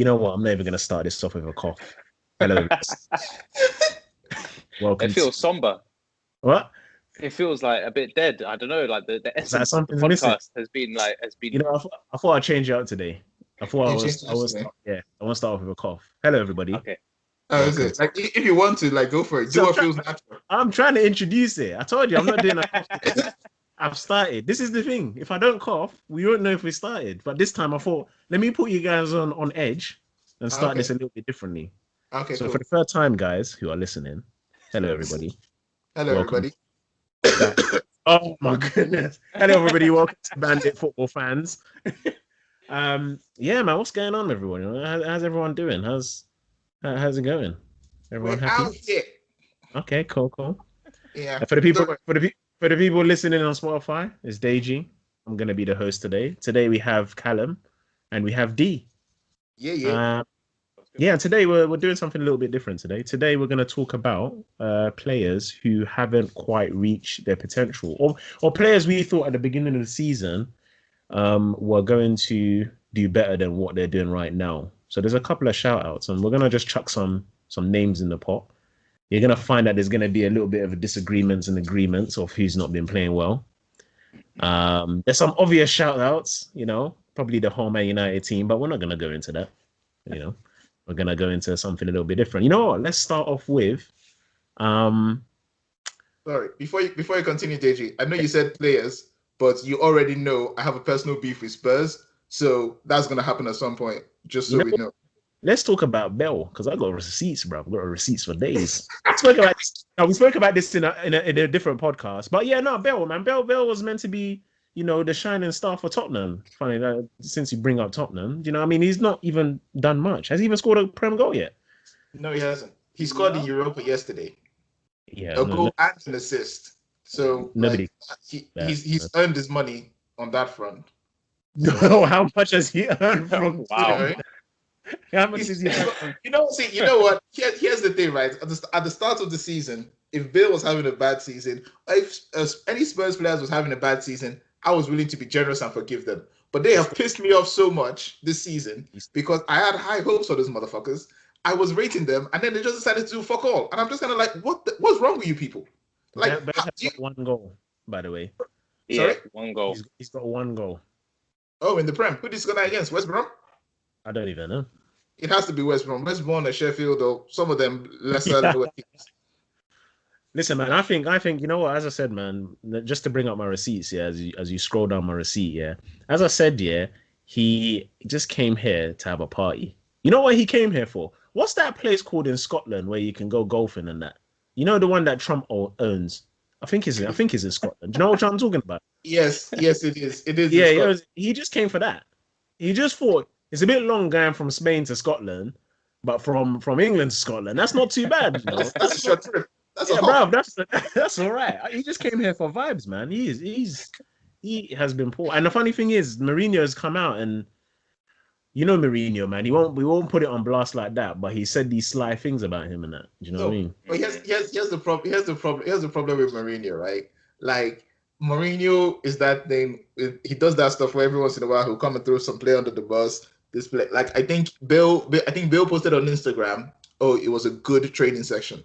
You know what? I'm not even gonna start this off with a cough. Hello. Welcome. It feels somber. What? It feels like a bit dead. I don't know. Like the Is that essence of the something's missing? podcast has been. You know, I thought I'd change it out today. I thought I want to start off with a cough. Hello, everybody. Okay. Oh, is it? Like, if you want to, like, go for it. Do what feels natural. I'm trying to introduce it. I told you I'm not doing a cough. I've started. This is the thing. If I don't cough, we won't know if we started. But this time I thought, let me put you guys on edge and start this a little bit differently. Okay. So cool. for the third time, guys who are listening, hello, everybody. Hello, Welcome. everybody. Oh my goodness. Hello, everybody. Welcome to Bandit football fans. Yeah, man, what's going on, everyone? How's everyone doing? How's it going? Everyone We're happy? out here. Okay, cool. Yeah. For the people listening on Spotify, it's Deji. I'm gonna be the host today. Today we have Callum and we have D. Yeah. Yeah, today we're doing something a little bit different today. Today we're going to talk about players who haven't quite reached their potential, or players we thought at the beginning of the season were going to do better than what they're doing right now. So there's a couple of shout outs, and we're going to just chuck some names in the pot. You're going to find that there's going to be a little bit of disagreements and agreements of who's not been playing well. There's some obvious shout outs, probably the whole Man United team, but we're not going to go into that, We're going to go into something a little bit different. You know what? Let's start off with... Sorry, before you continue, Deji, I know you said players, but you already know I have a personal beef with Spurs, so that's going to happen at some point, just so we know. Let's talk about Bell, because I got receipts, bro. I've got receipts for days. We spoke about this in a different podcast. But yeah, no, Bell, man. Bell was meant to be... the shining star for Tottenham. Funny that since you bring up Tottenham, I mean, he's not even done much. Has he even scored a Prem goal yet? No, he hasn't. He scored in Europa yesterday. Yeah, a goal and an assist. So nobody. He's earned his money on that front. No, how much has he earned from? Wow. How much is he? You know what? Here's the thing, right? At the start of the season, if Bill was having a bad season, if any Spurs players was having a bad season, I was willing to be generous and forgive them. But they have pissed me off so much this season because I had high hopes for those motherfuckers. I was rating them, and then they just decided to do fuck all. And I'm just kind of like, what's wrong with you people? Like, Bell has got one goal, by the way. Yeah, one goal. He's got one goal. Oh, in the Prem. Who did he score that against? West Brom? I don't even know. It has to be West Brom. West Brom or Sheffield or some of them lesser lower teams. Listen, man, I think you know what? As I said, man, just to bring up my receipts, yeah, as you scroll down my receipt, yeah. As I said, yeah, he just came here to have a party. You know what he came here for? What's that place called in Scotland where you can go golfing and that? You know the one that Trump owns? I think it's in Scotland. Do you know what I'm talking about? Yes, it is. It is. Yeah, he just came for that. He just thought it's a bit long going from Spain to Scotland, but from England to Scotland, that's not too bad. That's a short trip. Bro, that's all right. He just came here for vibes, man. He has been poor. And the funny thing is, Mourinho has come out and Mourinho, man. We won't put it on blast like that, but he said these sly things about him and that. Do you know what I mean? But here's the problem. Here's the problem with Mourinho, right? Like Mourinho is that thing. He does that stuff where every once in a while he'll come and throw some play under the bus. This play, like I think Bill posted on Instagram. Oh, it was a good training session.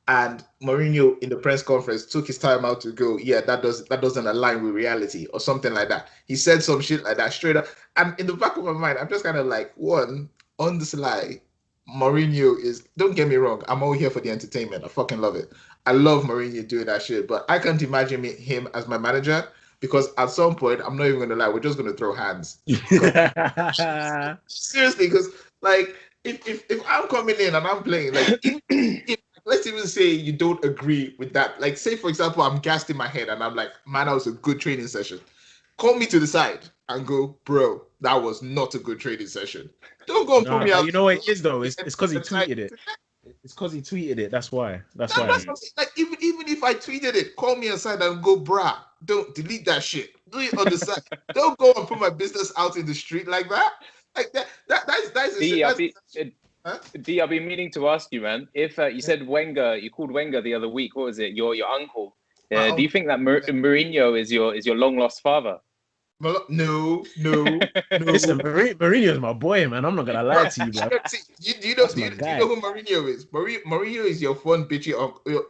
And Mourinho in the press conference took his time out to go, yeah, that doesn't align with reality or something like that. He said some shit like that straight up. And in the back of my mind, I'm just kind of like, one, on the sly, Mourinho is, don't get me wrong, I'm all here for the entertainment. I fucking love it. I love Mourinho doing that shit, but I can't imagine him as my manager because at some point, I'm not even going to lie, we're just going to throw hands. Seriously, because like, if I'm coming in and I'm playing, like, if let's even say you don't agree with that. Like, say, for example, I'm gassed in my head and I'm like, man, that was a good training session. Call me to the side and go, bro, that was not a good training session. Don't go and put me out. You know what it is, though? It's because he tweeted it. It's because he tweeted it. That's why. That's why. Like, even if I tweeted it, call me aside and go, brah, don't delete that shit. Do it on the side. Don't go and put my business out in the street like that. Like that's D, I've been meaning to ask you, man. If you said Wenger, you called Wenger the other week. What was it? Your uncle. Do you think that Mourinho is your long lost father? No. Listen, Mourinho is my boy, man. I'm not gonna lie to you, bro. Do you That's do my you guy. know who Mourinho is? Mourinho is your fun bitchy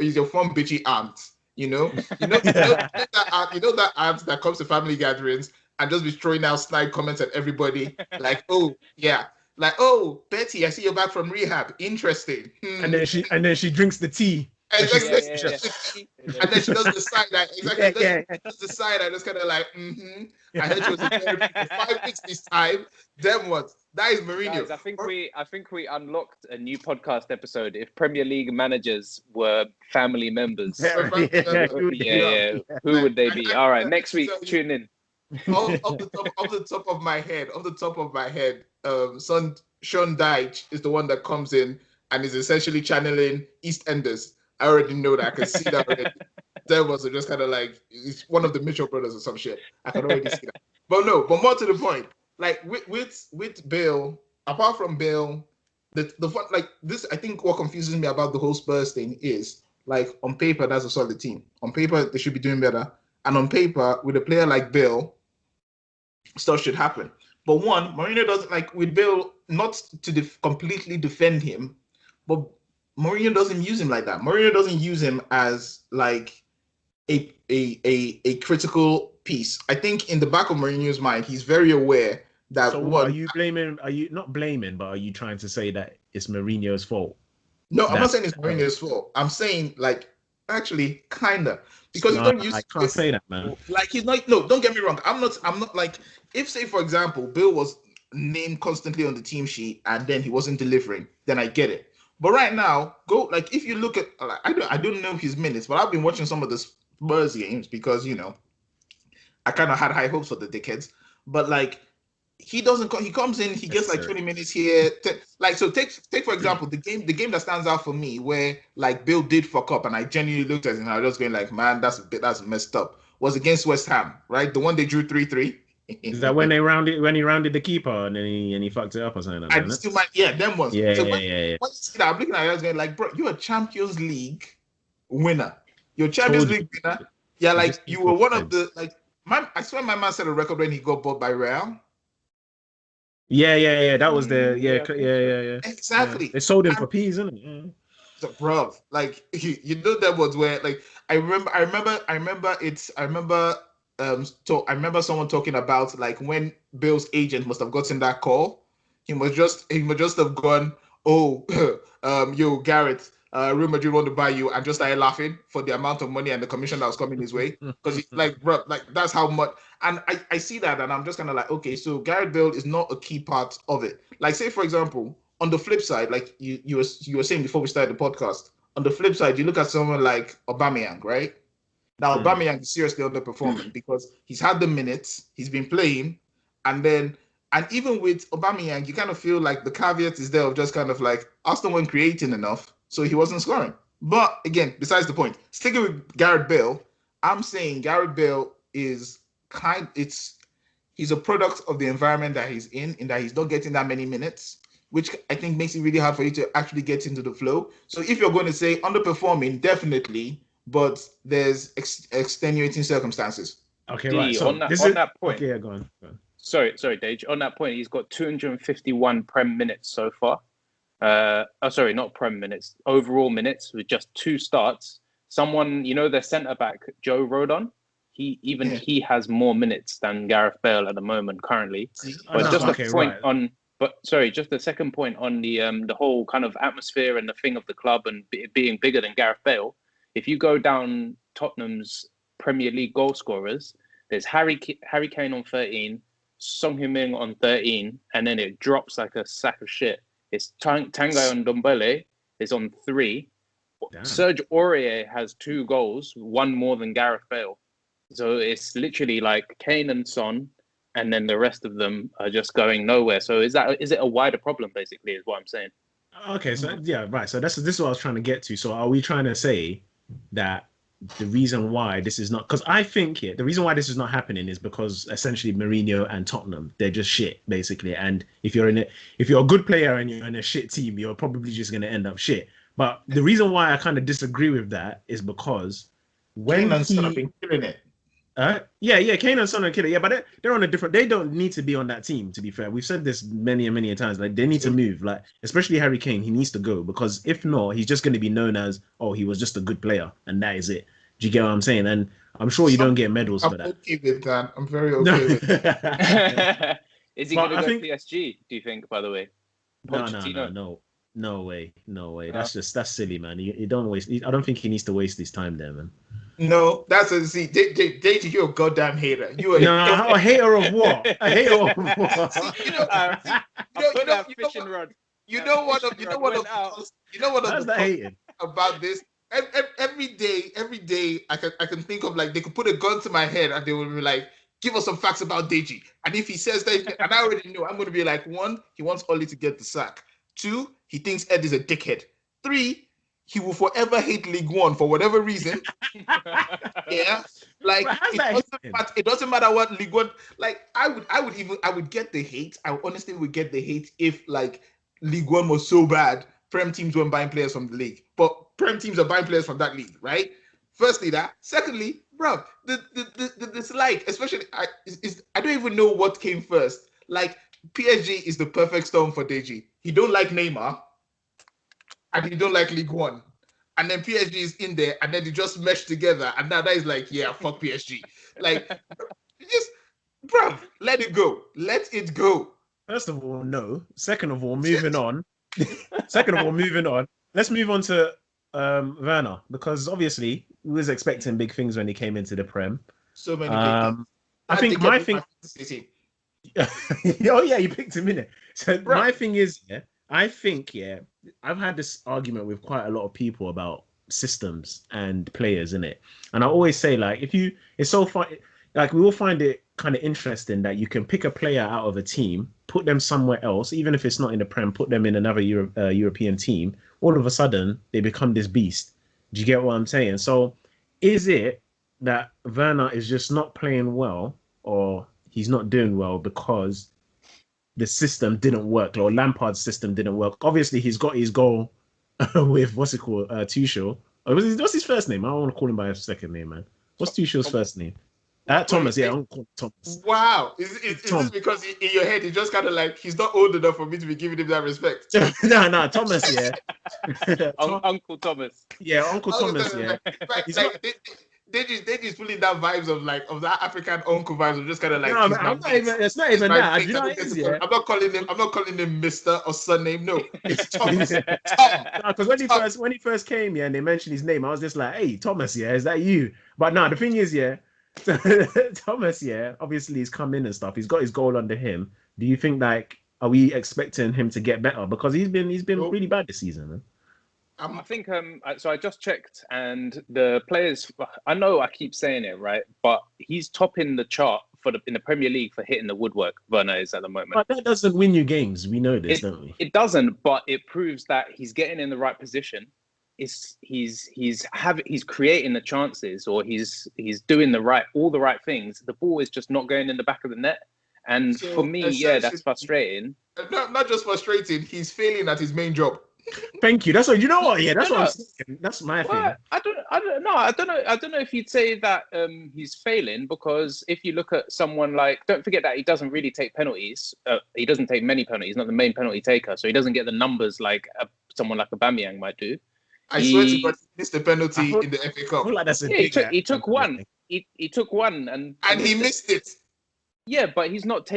is your fun bitchy aunt. You know that aunt that comes to family gatherings and just be throwing out snide comments at everybody, like, oh yeah, like, oh Betty, I see you're back from rehab. Interesting. And then she drinks the tea. And she's Exactly. Yeah. And then she does the side eye. Exactly. Yeah, And then yeah. she does the side eye. Just kind of like, I heard she was in therapy for 5 weeks this time. Then what? That is Mourinho. Guys, I think we unlocked a new podcast episode. If Premier League managers were family members, Yeah. who would they be? All right, next week, tune in. Off the top of my head, Sean Dyche is the one that comes in and is essentially channeling EastEnders. I already know that. I can see that already. That was just kind of like, it's one of the Mitchell brothers or some shit. I can already see that. But more to the point, like with Bale, apart from Bale, the fun, like this, I think what confuses me about the whole Spurs thing is, like, on paper that's a solid team. On paper they should be doing better, and on paper with a player like Bale, stuff should happen. But one, Mourinho doesn't, like, with Bale, not to completely defend him, but Mourinho doesn't use him like that. Mourinho doesn't use him as like a critical piece. I think in the back of Mourinho's mind, he's very aware that So what, are you blaming? Are you not blaming, but are you trying to say that it's Mourinho's fault? No, I'm not saying it's Mourinho's fault. I'm saying, like, actually kinda, because no, you don't use. I can't say that, man. Like, he's not. No, don't get me wrong. I'm not like, if, say for example, Bill was named constantly on the team sheet and then he wasn't delivering, then I get it. But right now, like, if you look at, like, I don't know his minutes, but I've been watching some of the Spurs games because, you know, I kind of had high hopes for the dickheads. But like, he doesn't. He comes in, he gets like 20 minutes here. Like, so take for example the game that stands out for me where, like, Bill did fuck up and I genuinely looked at him and I was just going like, man, that's messed up. Was against West Ham, right? The one they drew 3-3. Is that when he rounded the keeper and then he fucked it up or something? I still might, yeah, them ones. Yeah, so yeah. When you see that, I'm looking at it, I was going like, bro, you're a Champions League winner. You're a Champions League winner. Yeah, like, you were one of the, like, I swear my man set a record when he got bought by Real. Yeah. That was yeah. Exactly. Yeah. They sold him for peas, isn't it? Yeah. So, bro, like, you know, that was where, like, I remember someone talking about, like, when Bill's agent must have gotten that call, he must just have gone, oh, yo, Garrett, Real Madrid want to buy you, and just started laughing for the amount of money and the commission that was coming his way. Because, like, bro, like, that's how much. And I see that, and I'm just kind of like, okay, so Gareth Bale is not a key part of it. Like, say for example, on the flip side, like you were saying before we started the podcast, on the flip side, you look at someone like Aubameyang, right? Now, Aubameyang is seriously underperforming because he's had the minutes, he's been playing, and even with Aubameyang, you kind of feel like the caveat is there of just kind of like, Arsenal weren't creating enough, so he wasn't scoring. But again, besides the point, sticking with Gareth Bale, I'm saying Gareth Bale is he's a product of the environment that he's in that he's not getting that many minutes, which I think makes it really hard for you to actually get into the flow. So if you're going to say underperforming, definitely, but there's extenuating circumstances. Okay, right. So on that point. Okay, yeah, go on. Sorry, Dage. On that point, he's got 251 Prem minutes so far. Sorry, not Prem minutes. Overall minutes with just 2 starts. Someone, you know, their centre back Joe Rodon. He has more minutes than Gareth Bale at the moment currently. But just the second point on the whole kind of atmosphere and the thing of the club and being bigger than Gareth Bale. If you go down Tottenham's Premier League goal scorers, there's Harry Kane on 13, Son Heung-min on 13, and then it drops like a sack of shit. It's Tanguy Ndombele is on 3. Damn. Serge Aurier has 2 goals, 1 more than Gareth Bale. So it's literally like Kane and Son, and then the rest of them are just going nowhere. So is it a wider problem, basically, is what I'm saying? Okay, so yeah, right. So this is what I was trying to get to. So are we trying to say that the reason why this is not, because I think the reason why this is not happening is because essentially Mourinho and Tottenham, they're just shit, basically. And if you're a good player and you're in a shit team, you're probably just going to end up shit. But the reason why I kind of disagree with that is because when Kane and Son have been killing it. Yeah, Kane and Son are killer. Yeah, but they're on a different. They don't need to be on that team. To be fair, we've said this many and many times. Like they need to move. Like especially Harry Kane, he needs to go because if not, he's just going to be known as he was just a good player and that is it. Do you get what I'm saying? And I'm sure you don't get medals I'm for that. okay with that. I'm very okay with that. Is he going to go PSG? Do you think? By the way, No way. That's silly, man. You don't waste. I don't think he needs to waste his time there, man. No, that's a see. JJ, you're a goddamn hater. You are a hater of what? A hater of what? See, you know what about this? Every day, I can think of like they could put a gun to my head and they would be like, give us some facts about Deji. And if he says that, and I already know, I'm going to be like, 1, he wants Oli to get the sack. 2, he thinks Ed is a dickhead. 3, he will forever hate League One for whatever reason. Yeah, like it doesn't matter what League One. Like I would get the hate. I honestly would get the hate if like League One was so bad, Prem teams weren't buying players from the league, but Prem teams are buying players from that league, right? Firstly, that. Secondly, bro, the dislike, especially I don't even know what came first. Like PSG is the perfect storm for Deji. He don't like Neymar. And he don't like League One. And then PSG is in there, and then they just mesh together. And now that is like, yeah, fuck PSG. Like, just, bro, let it go. Let it go. First of all, no. Second of all, moving on. Let's move on to Werner, because obviously we was expecting big things when he came into the Prem. So many things. I think my thing... Oh, yeah, you picked him in it. So my thing is, I've had this argument with quite a lot of people about systems and players in it, and I always say like, it's so fun. Like we all find it kind of interesting that you can pick a player out of a team, put them somewhere else, even if it's not in the Prem, put them in another European team. All of a sudden, they become this beast. Do you get what I'm saying? So, is it that Werner is just not playing well, or he's not doing well because the system didn't work, or Lampard's system didn't work? Obviously, he's got his goal with Tuchel. What's his first name? I don't want to call him by his second name, man. What's Tuchel's first name? Thomas. Yeah, I'm calling Thomas. Wow, is this because in your head you just kind of like, he's not old enough for me to be giving him that respect? No, Thomas. Yeah, Uncle Thomas. Yeah, Uncle Thomas. Yeah, they just pulling that vibes of that African uncle vibes of just kind of like. No, it's not even that. You know what it is, yeah? I'm not calling him Mr. or surname. No, it's Thomas. Because when he first came, yeah, and they mentioned his name, I was just like, hey, Thomas, yeah, is that you? But no, the thing is, yeah, Thomas, yeah, obviously he's come in and stuff. He's got his goal under him. Do you think like, are we expecting him to get better? Because he's been really bad this season, man. I think so I just checked, and the players, I know I keep saying it, right, but he's topping the chart in the Premier League for hitting the woodwork. Werner is at the moment. But that doesn't win you games. We know this, don't we? It doesn't, but it proves that he's getting in the right position. He's creating the chances, or he's doing all the right things. The ball is just not going in the back of the net. And so, for me, that's frustrating. Not just frustrating, he's failing at his main job. Thank you. That's what you know. What? Yeah, that's what I'm saying. That's my thing. I don't know if you'd say that he's failing, because if you look at someone like, don't forget that he doesn't really take penalties. He doesn't take many penalties. He's not the main penalty taker, so he doesn't get the numbers like someone like Aubameyang might do. I swear to God, he missed the penalty in the FA Cup. Like that's he took one. He took one, and he missed it. Yeah, but he's not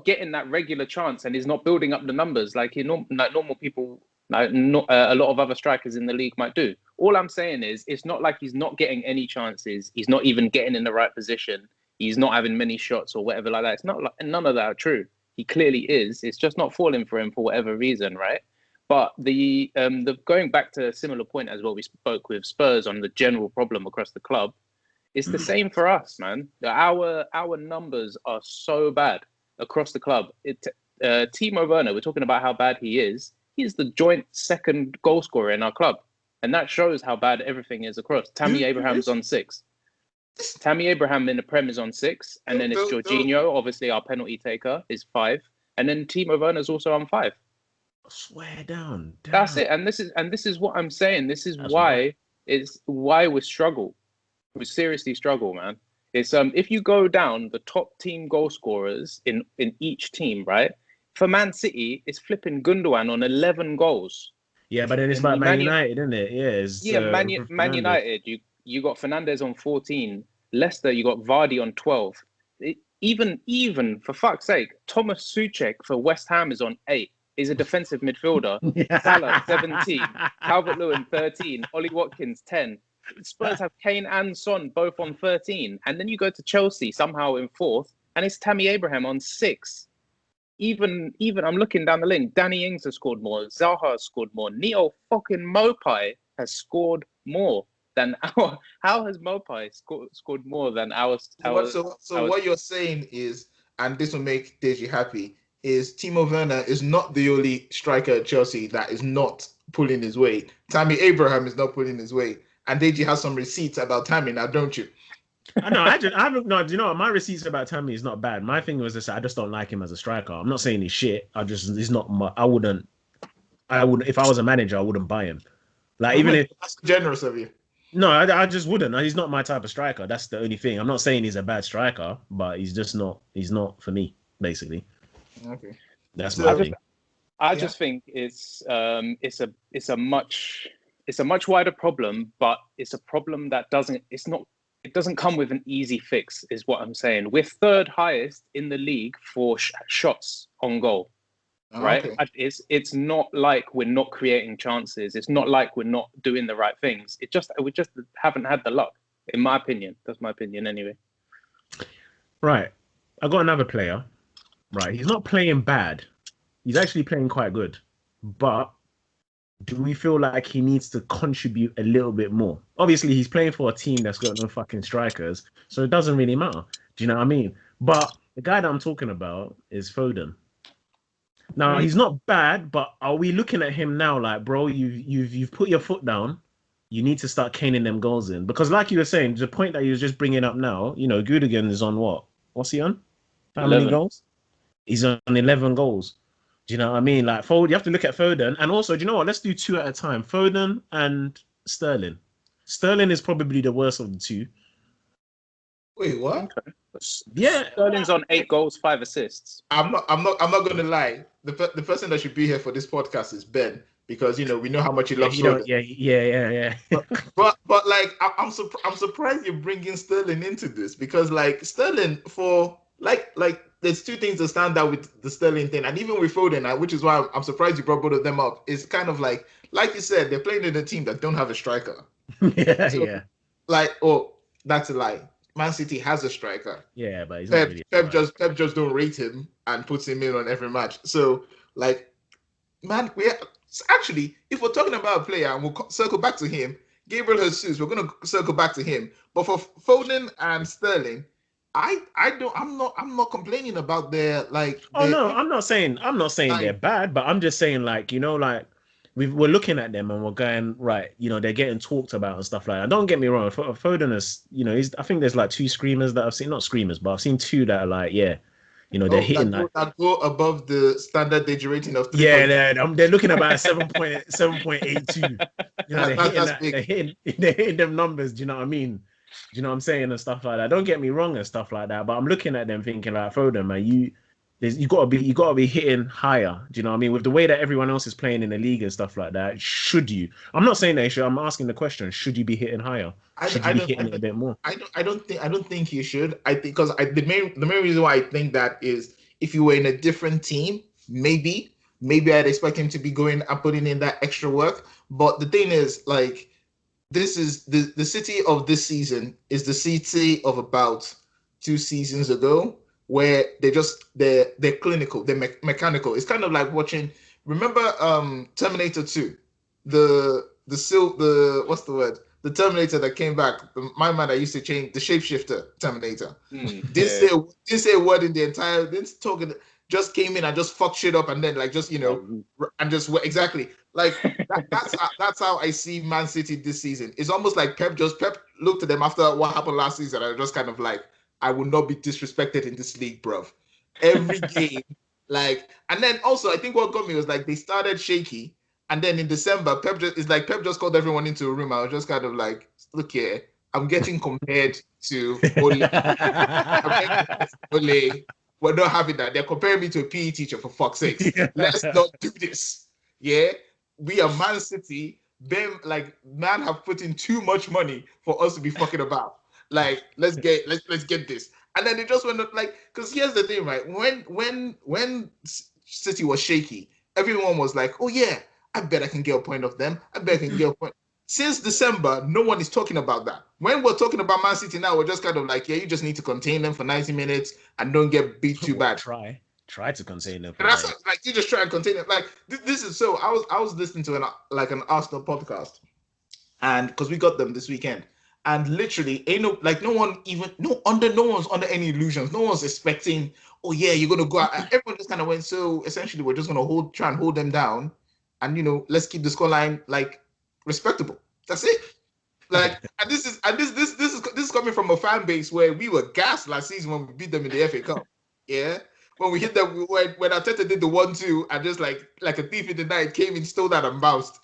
getting that regular chance, and he's not building up the numbers like normal people. A lot of other strikers in the league might do. All I'm saying is, it's not like he's not getting any chances. He's not even getting in the right position. He's not having many shots or whatever like that. It's not like, none of that are true. He clearly is. It's just not falling for him for whatever reason, right? But the going back to a similar point as what we spoke with Spurs on the general problem across the club, it's the same for us, man. Our numbers are so bad across the club. Timo Werner, we're talking about how bad he is. He's the joint second goal scorer in our club. And that shows how bad everything is across. Tammy Abraham's on 6. Tammy Abraham in the Prem is on 6. And then it's Jorginho, obviously our penalty taker, is 5. And then Timo Werner's also on 5. Swear down. That's it. And this is what I'm saying. This is why we struggle. We seriously struggle, man. It's if you go down the top team goal scorers in each team, right? For Man City, it's flipping Gundogan on 11 goals. Yeah, but then it's And about Man United, isn't it? Yeah, it's Man Fernandes. United, you got Fernandes on 14. Leicester, you got Vardy on 12. Even for fuck's sake, Thomas Soucek for West Ham is on 8. He's a defensive midfielder. Salah 17, Calvert-Lewin 13, Ollie Watkins 10. Spurs have Kane and Son both on 13, and then you go to Chelsea somehow in 4th, and it's Tammy Abraham on 6. Even I'm looking down the link. Danny Ings has scored more. Zaha has scored more. Neo fucking Mopai has scored more than our. How has Mopai scored more than ours? So what you're saying is, and this will make Deji happy, is Timo Werner is not the only striker at Chelsea that is not pulling his weight. Tammy Abraham is not pulling his weight, and Deji has some receipts about Tammy now, don't you? I know. I haven't. No, do you know what? My receipts about Tammy is not bad. My thing was just I just don't like him as a striker. I'm not saying he's shit. He's not. I wouldn't. If I was a manager, I wouldn't buy him. Like even if that's generous of you. No, I just wouldn't. He's not my type of striker. That's the only thing. I'm not saying he's a bad striker, but he's just not. He's not for me, basically. Okay, that's my thing. I just think it's a much wider problem, but it's a problem that it doesn't come with an easy fix, is what I'm saying. We're 3rd highest in the league for shots on goal, right? Okay. It's not like we're not creating chances. It's not like we're not doing the right things. We just haven't had the luck, in my opinion. That's my opinion anyway. Right. I got another player. Right. He's not playing bad. He's actually playing quite good. But do we feel like he needs to contribute a little bit more? Obviously, he's playing for a team that's got no fucking strikers, so it doesn't really matter. Do you know what I mean? But the guy that I'm talking about is Foden. Now, he's not bad, but are we looking at him now like, bro, you've put your foot down, you need to start caning them goals in? Because like you were saying, the point that you was just bringing up now, you know, Gundogan is on what? What's he on? How 11. Many goals? He's on 11 goals. Do you know what I mean? Like, you have to look at Foden. And also, do you know what? Let's do 2 at a time. Foden and Sterling. Sterling is probably the worst of the 2. Wait, what? Okay. Yeah. Sterling's on 8 goals, 5 assists. I'm not going to lie. The person that should be here for this podcast is Ben, because, you know, we know how much he loves Foden. Yeah. but like, I'm surprised you're bringing Sterling into this, because, like, Sterling for, like, there's 2 things that stand out with the Sterling thing, and even with Foden, which is why I'm surprised you brought both of them up. It's kind of like you said, they're playing in a team that don't have a striker. Yeah. Like, oh, that's a lie. Man City has a striker. Yeah, but he's not really Pep just don't rate him and puts him in on every match. So, like, man, actually, if we're talking about a player, and we'll circle back to him, Gabriel Jesus, we're gonna circle back to him. But for Foden and Sterling, I'm not complaining about their like. Oh no, I'm not saying like, they're bad, but I'm just saying, like, you know, like we're looking at them and we're going, right, you know, they're getting talked about and stuff like that. Don't get me wrong, Foden is, you know, I think there's like 2 screamers that I've seen, not screamers, but I've seen 2 that are like, yeah, you know, they're hitting that go above the standard Deji rating of 3. Yeah, they're looking about 7.82. You know, they're hitting them numbers. Do you know what I mean? Do you know what I'm saying, and stuff like that? Don't get me wrong and stuff like that, but I'm looking at them thinking like, Foden, man, you gotta be hitting higher. Do you know what I mean? With the way that everyone else is playing in the league and stuff like that, should you? I'm not saying that you should. I'm asking the question: should you be hitting higher? Should you be hitting it a bit more? I don't think you should. I think because the main reason why I think that is, if you were in a different team, maybe I'd expect him to be going and putting in that extra work. But the thing is, like, this is the City of this season is the City of about 2 seasons ago, where they're clinical, they're mechanical. It's kind of like watching. Remember, Terminator 2, the what's the word? The Terminator that came back. My man that used to change, the shapeshifter Terminator. Didn't say a word in the entire. Didn't talk. Just came in and just fucked shit up, and then like just, you know, and just exactly like that's how I see Man City this season. It's almost like Pep looked at them after what happened last season, and just kind of like, I will not be disrespected in this league, bruv. Every game, like, and then also I think what got me was like they started shaky, and then in December, Pep just called everyone into a room. I was just kind of like, look here, I'm getting compared to Ole. Ole. We're not having that. They're comparing me to a PE teacher, for fuck's sakes. Let's not do this. Yeah, we are Man City. Man have put in too much money for us to be fucking about. Like, let's get this. And then they just went up, like, because here's the thing, right? When City was shaky, everyone was like, oh yeah, I bet I can get a point of them. I bet I can get a point. Since December, no one is talking about that. When we're talking about Man City now, we're just kind of like, yeah, you just need to contain them for 90 minutes and don't get beat too bad. Try to contain them. That's like, you just try and contain it. Like, this is so. I was listening to an Arsenal podcast, and because we got them this weekend, and literally no one's under any illusions. No one's expecting, oh yeah, you're gonna go out. Everyone just kind of went, so essentially we're just gonna try and hold them down, and let's keep the scoreline like respectable. That's it. Like, and this is coming from a fan base where we were gassed last season when we beat them in the FA Cup. Yeah. When we hit them, when Arteta did the 1-2 and just like a thief in the night came in, stole that and bounced.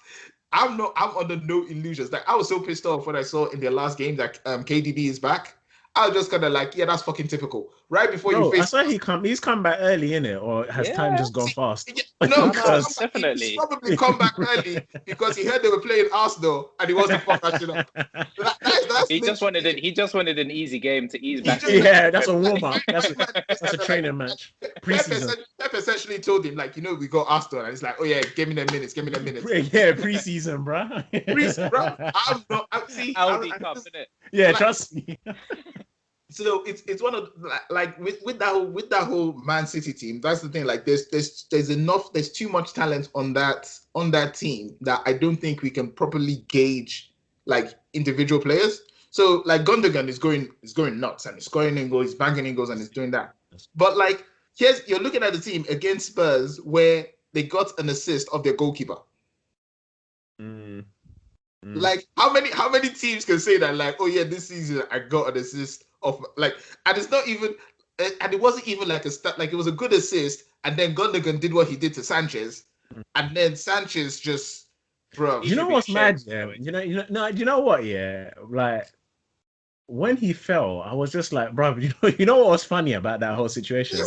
I'm under no illusions. Like, I was so pissed off when I saw in their last game that KDB is back. I was just kind of like, yeah, that's fucking typical. Right before you face. I saw he's come back early, innit? Or has time just gone fast? No, definitely. He's probably come back early because he heard they were playing Arsenal and he wants to fuck that shit up. He just wanted an easy game to ease back. Yeah, that's a warm up. That's a training match. Preseason. Pep essentially told him, like, we got Arsenal, and it's like, oh yeah, give me them minutes. Yeah, preseason, bro. I'm not. Aldi Cup, isn't it? Yeah, trust me. So it's one of, like, with that whole Man City team. That's the thing. Like, there's too much talent on that team that I don't think we can properly gauge like individual players. So like Gundogan is going nuts and he's scoring in goals, he's banging in goals, and he's doing that. But like, you're looking at the team against Spurs where they got an assist of their goalkeeper. Like, how many teams can say that, like, oh yeah, this season I got an assist of, like, and it's not even, and it wasn't even like a start, like, it was a good assist, and then Gundogan did what he did to Sanchez, and then Sanchez just, bro. You know what's mad? Yeah, you know what? Yeah, like, when he fell, I was just like, bro, you know what was funny about that whole situation?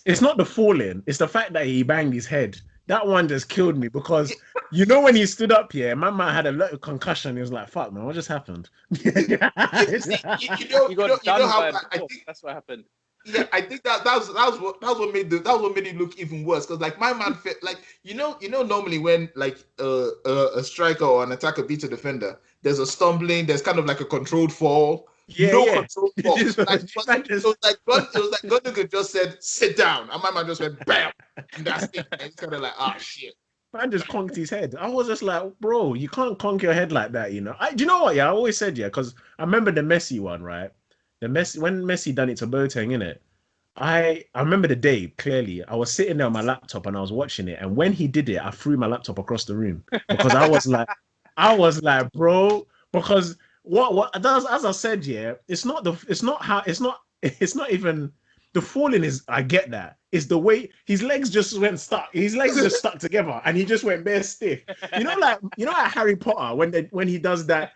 It's not the falling, it's the fact that he banged his head. That one just killed me because when he stood up here, my man had a little concussion. He was like, "Fuck, man, what just happened?" You got done by I think that's what happened. Yeah, I think that was what made it look even worse, because like my man felt like normally when like a striker or an attacker beats a defender, there's a stumbling, there's kind of like a controlled fall. Control fall. It was like Gundogan just said, "Sit down," and my man just went bam, and that's it. And it's kind of like, oh shit. Man just conked his head. I was just like, bro, you can't conk your head like that, do you know what? Yeah, I always said, yeah, because I remember the Messi one, right? When Messi done it to Boateng, innit? I remember the day clearly. I was sitting there on my laptop and I was watching it, and when he did it, I threw my laptop across the room because I was like, bro, because what as I said, yeah, it's not even the falling is, I get that. It's the way his legs just went stuck. His legs just stuck together, and he just went bare stiff. Like Harry Potter when he does that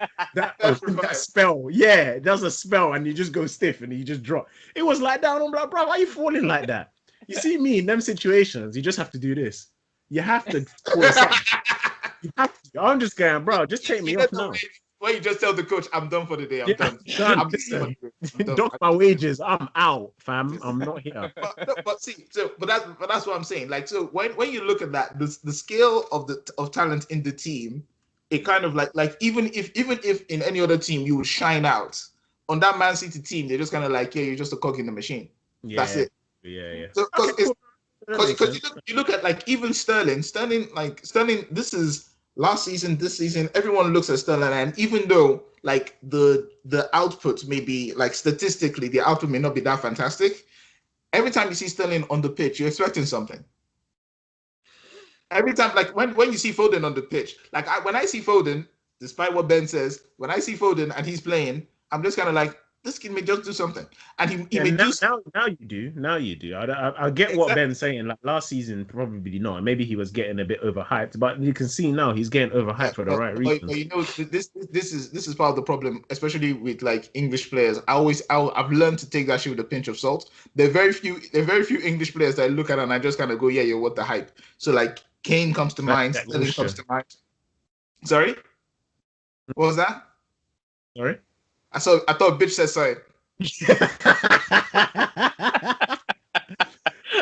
spell. Yeah, does a spell, and you just go stiff, and you just drop. It was like that. I'm like, bro, why are you falling like that? You see me in them situations, you just have to do this. You have to. You have to. I'm just going, bro. Just take me off now. When you just tell the coach, I'm done for the day. I'm done. I'm done. Dock my wages. I'm out, fam. I'm not here. But that's what I'm saying. Like, so when you look at that, the scale of talent in the team, it kind of like even if in any other team you would shine out, on that Man City team, they're just kind of like, yeah, you're just a cog in the machine. Yeah, that's it. Yeah. So because you look at like even Sterling. This is last season, this season, everyone looks at Sterling, and even though like the output may be like statistically, the output may not be that fantastic, every time you see Sterling on the pitch, you're expecting something. Every time, like when you see Foden on the pitch, like when I see Foden, despite what Ben says, when I see Foden and he's playing, I'm just kind of like, this kid may just do something, and he Yeah, may do now you do. Now you do. I get what exactly. Ben's saying. Like last season, probably not. Maybe he was getting a bit overhyped, but you can see now he's getting Yeah, overhyped for the right but reasons. you know this is part of the problem, especially with like English players. I've learned to take that shit with a pinch of salt. There are very few English players that I look at and I just kind of go, yeah, what the hype. So like Kane comes to Like mind, Jack Sterling comes Wilshere. to mind. Sorry, what was that? Sorry. I thought bitch said sorry.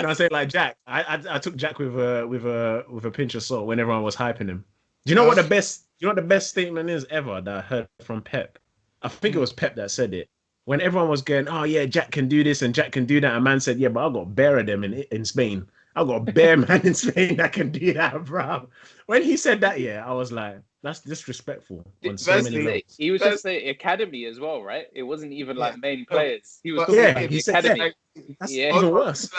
No, I say like Jack. I took Jack with a pinch of salt when everyone was hyping him. Do you know what the Okay. best? Do you know what the best statement is ever that I heard from Pep? I think it Mm. was Pep that said it. When everyone was going, oh yeah, Jack can do this and Jack can do that, a man said, yeah, but I got bear of them in Spain. I got a bear man in Spain that can do that, bro. When he said that, yeah, I was like, that's disrespectful on so many Firstly, levels. He was just first, the academy as well, right? It wasn't even yeah. like main No, players. He was but talking Yeah, about again, the he said, yeah, academy. like that's Yeah. even on worse.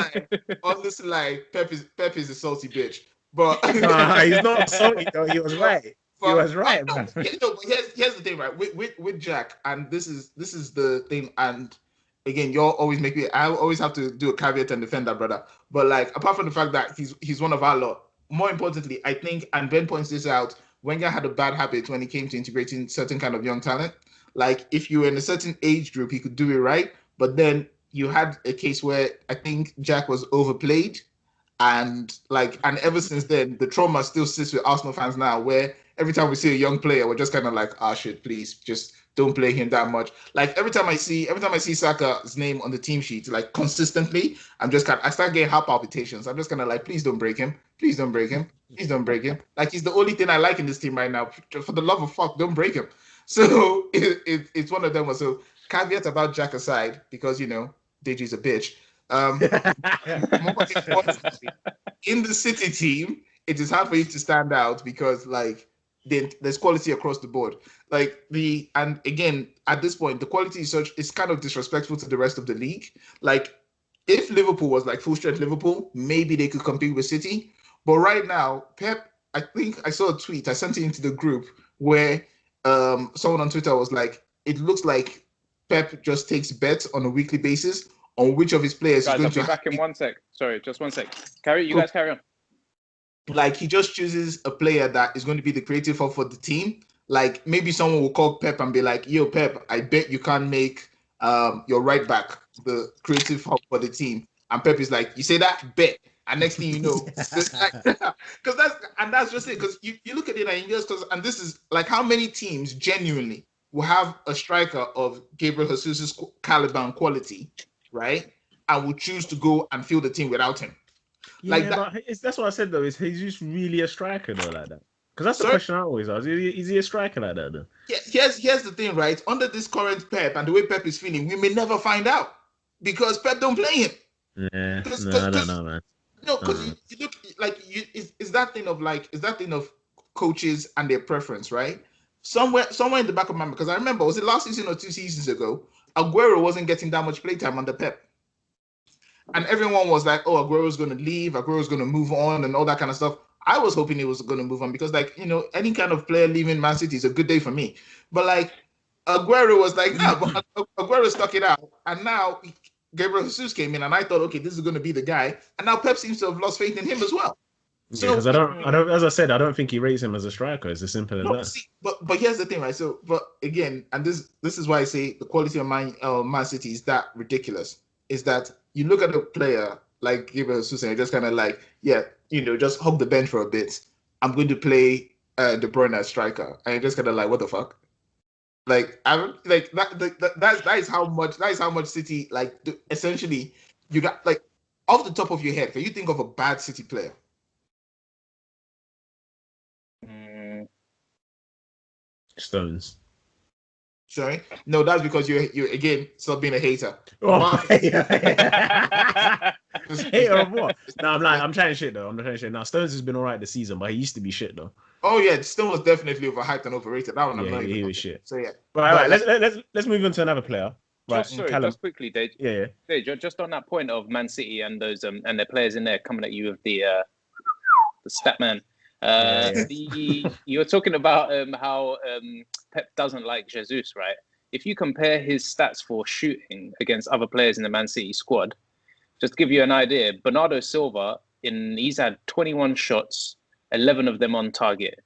this line, Pep is a salty bitch. But Nah, he's not salty though. He was but right. He but was right, no, man. no, but here's the thing, right? With Jack, and this is the thing, and again, you're always make me. I always have to do a caveat and defend that brother. But like, apart from the fact that he's one of our lot, more importantly, I think, and Ben points this out, Wenger had a bad habit when it came to integrating certain kind of young talent. Like, if you were in a certain age group, he could do it right, but then you had a case where I think Jack was overplayed and ever since then the trauma still sits with Arsenal fans now where every time we see a young player we're just kind of like shit, please just don't play him that much. Like every time I see Saka's name on the team sheet like consistently, I start getting heart palpitations. I'm just kind of like, please don't break him, please don't break him, please don't break him. Like he's the only thing I like in this team right now. For the love of fuck, don't break him. So it's one of them. So caveat about Jack aside, because Deji's a bitch. um More importantly, in the City team, it is hard for you to stand out because like there's quality across the board. And again, at this point, the quality is such it's kind of disrespectful to the rest of the league. Like if Liverpool was like full strength Liverpool, maybe they could compete with City. But right now, Pep, I think I saw a tweet, I sent it into the group where someone on Twitter was like, it looks like Pep just takes bets on a weekly basis on which of his players is Guys, going I'll be to back in 1 sec. Sorry, just 1 sec. You guys carry on. like he just chooses a player that is going to be the creative hub for the team. Like maybe someone will call Pep and be like, "Yo, Pep, I bet you can't make your right back the creative hub for the team." And Pep is like, "You say that? Bet." And next thing you know, because that's just it. Because you look at it and and this is like how many teams genuinely will have a striker of Gabriel Jesus's caliber and quality, right? And will choose to go and field the team without him. Like Yeah, that. but that's what I said though. Is he's just really a striker though, like that? Because that's the Sorry. question I always ask. Is he a striker like that though? Yeah, here's the thing, right? Under this current Pep and the way Pep is feeling, we may never find out because Pep don't play him. Yeah, no, I don't Because know, man. no, I don't because know. you look like is that thing of coaches and their preference, right? Somewhere in the back of my mind, because I remember, was it last season or 2 seasons ago? Aguero wasn't getting that much playtime under Pep, and everyone was like, "Oh, Aguero's going to leave. Aguero's going to move on, and all that kind of stuff." I was hoping he was going to move on because, like, any kind of player leaving Man City is a good day for me. But like, Aguero was like, "Nah," but Aguero stuck it out, and now Gabriel Jesus came in, and I thought, okay, this is going to be the guy, and now Pep seems to have lost faith in him as well. Yeah, because So I don't. As I said, I don't think he rates him as a striker. It's as simple as no, that. see, but here's the thing, right? So, but again, and this is why I say the quality of Man City is that ridiculous. Is that you look at a player like Gabriel Jesus and you're just kind of like, yeah, just hug the bench for a bit. I'm going to play De Bruyne as striker, and you're just kind of like, what the fuck? Like I like that is how much City like essentially you got like off the top of your head. Can you think of a bad City player? Mm, Stones. Sorry, no, that's because you again stop being a hater. Oh, But hater of what? No, I'm trying shit though. I'm trying shit. Now Stones has been alright this season, but he used to be shit though. oh yeah, Stone was definitely overhyped and overrated. That one I'm Yeah, not he even was okay. shit. So yeah, Right, but right. like Let's move on to another player. Right, Callum. just quickly, Dave. Yeah, yeah. Dave, just on that point of Man City and those and their players in there coming at you with the stat man. Yeah. You were talking about how Pep doesn't like Jesus, right? if you compare his stats for shooting against other players in the Man City squad, just to give you an idea, Bernardo Silva, he's had 21 shots, 11 of them on target.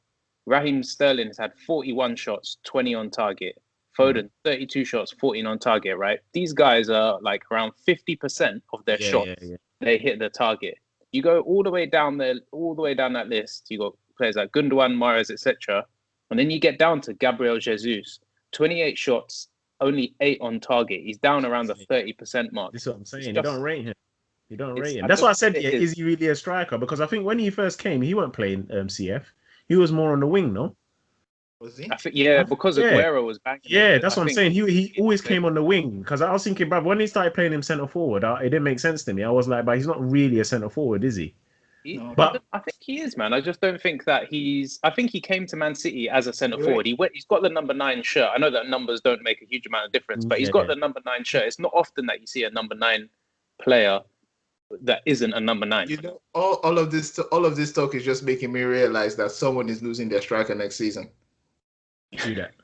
Raheem Sterling has had 41 shots, 20 on target. Foden, 32 shots, 14 on target, right? These guys are like around 50% of their shots. They hit the target. You go all the way down there, all the way down that list. You got players like Gundogan, Mahrez, etc. And then you get down to Gabriel Jesus, 28 shots, only 8 on target. He's down around the 30% mark. This is what I'm saying. You don't rate him. You don't rate him. That's why I said, is he really a striker? Because I think when he first came, he weren't playing CF. He was more on the wing, no? Was he? I think, because Aguero was banging. Yeah, that's what I'm saying. He always came on the wing because I was thinking, bruv, when he started playing him centre forward, it didn't make sense to me. I was like, but he's not really a centre forward, is he? But I think he is, man. I just don't think that I think he came to Man City as a centre forward. He's got the number 9 shirt. I know that numbers don't make a huge amount of difference, but he's got the number 9 shirt. It's not often that you see a number 9 player that isn't a number 9. You know, all of this talk is just making me realize that someone is losing their striker next season. Do that.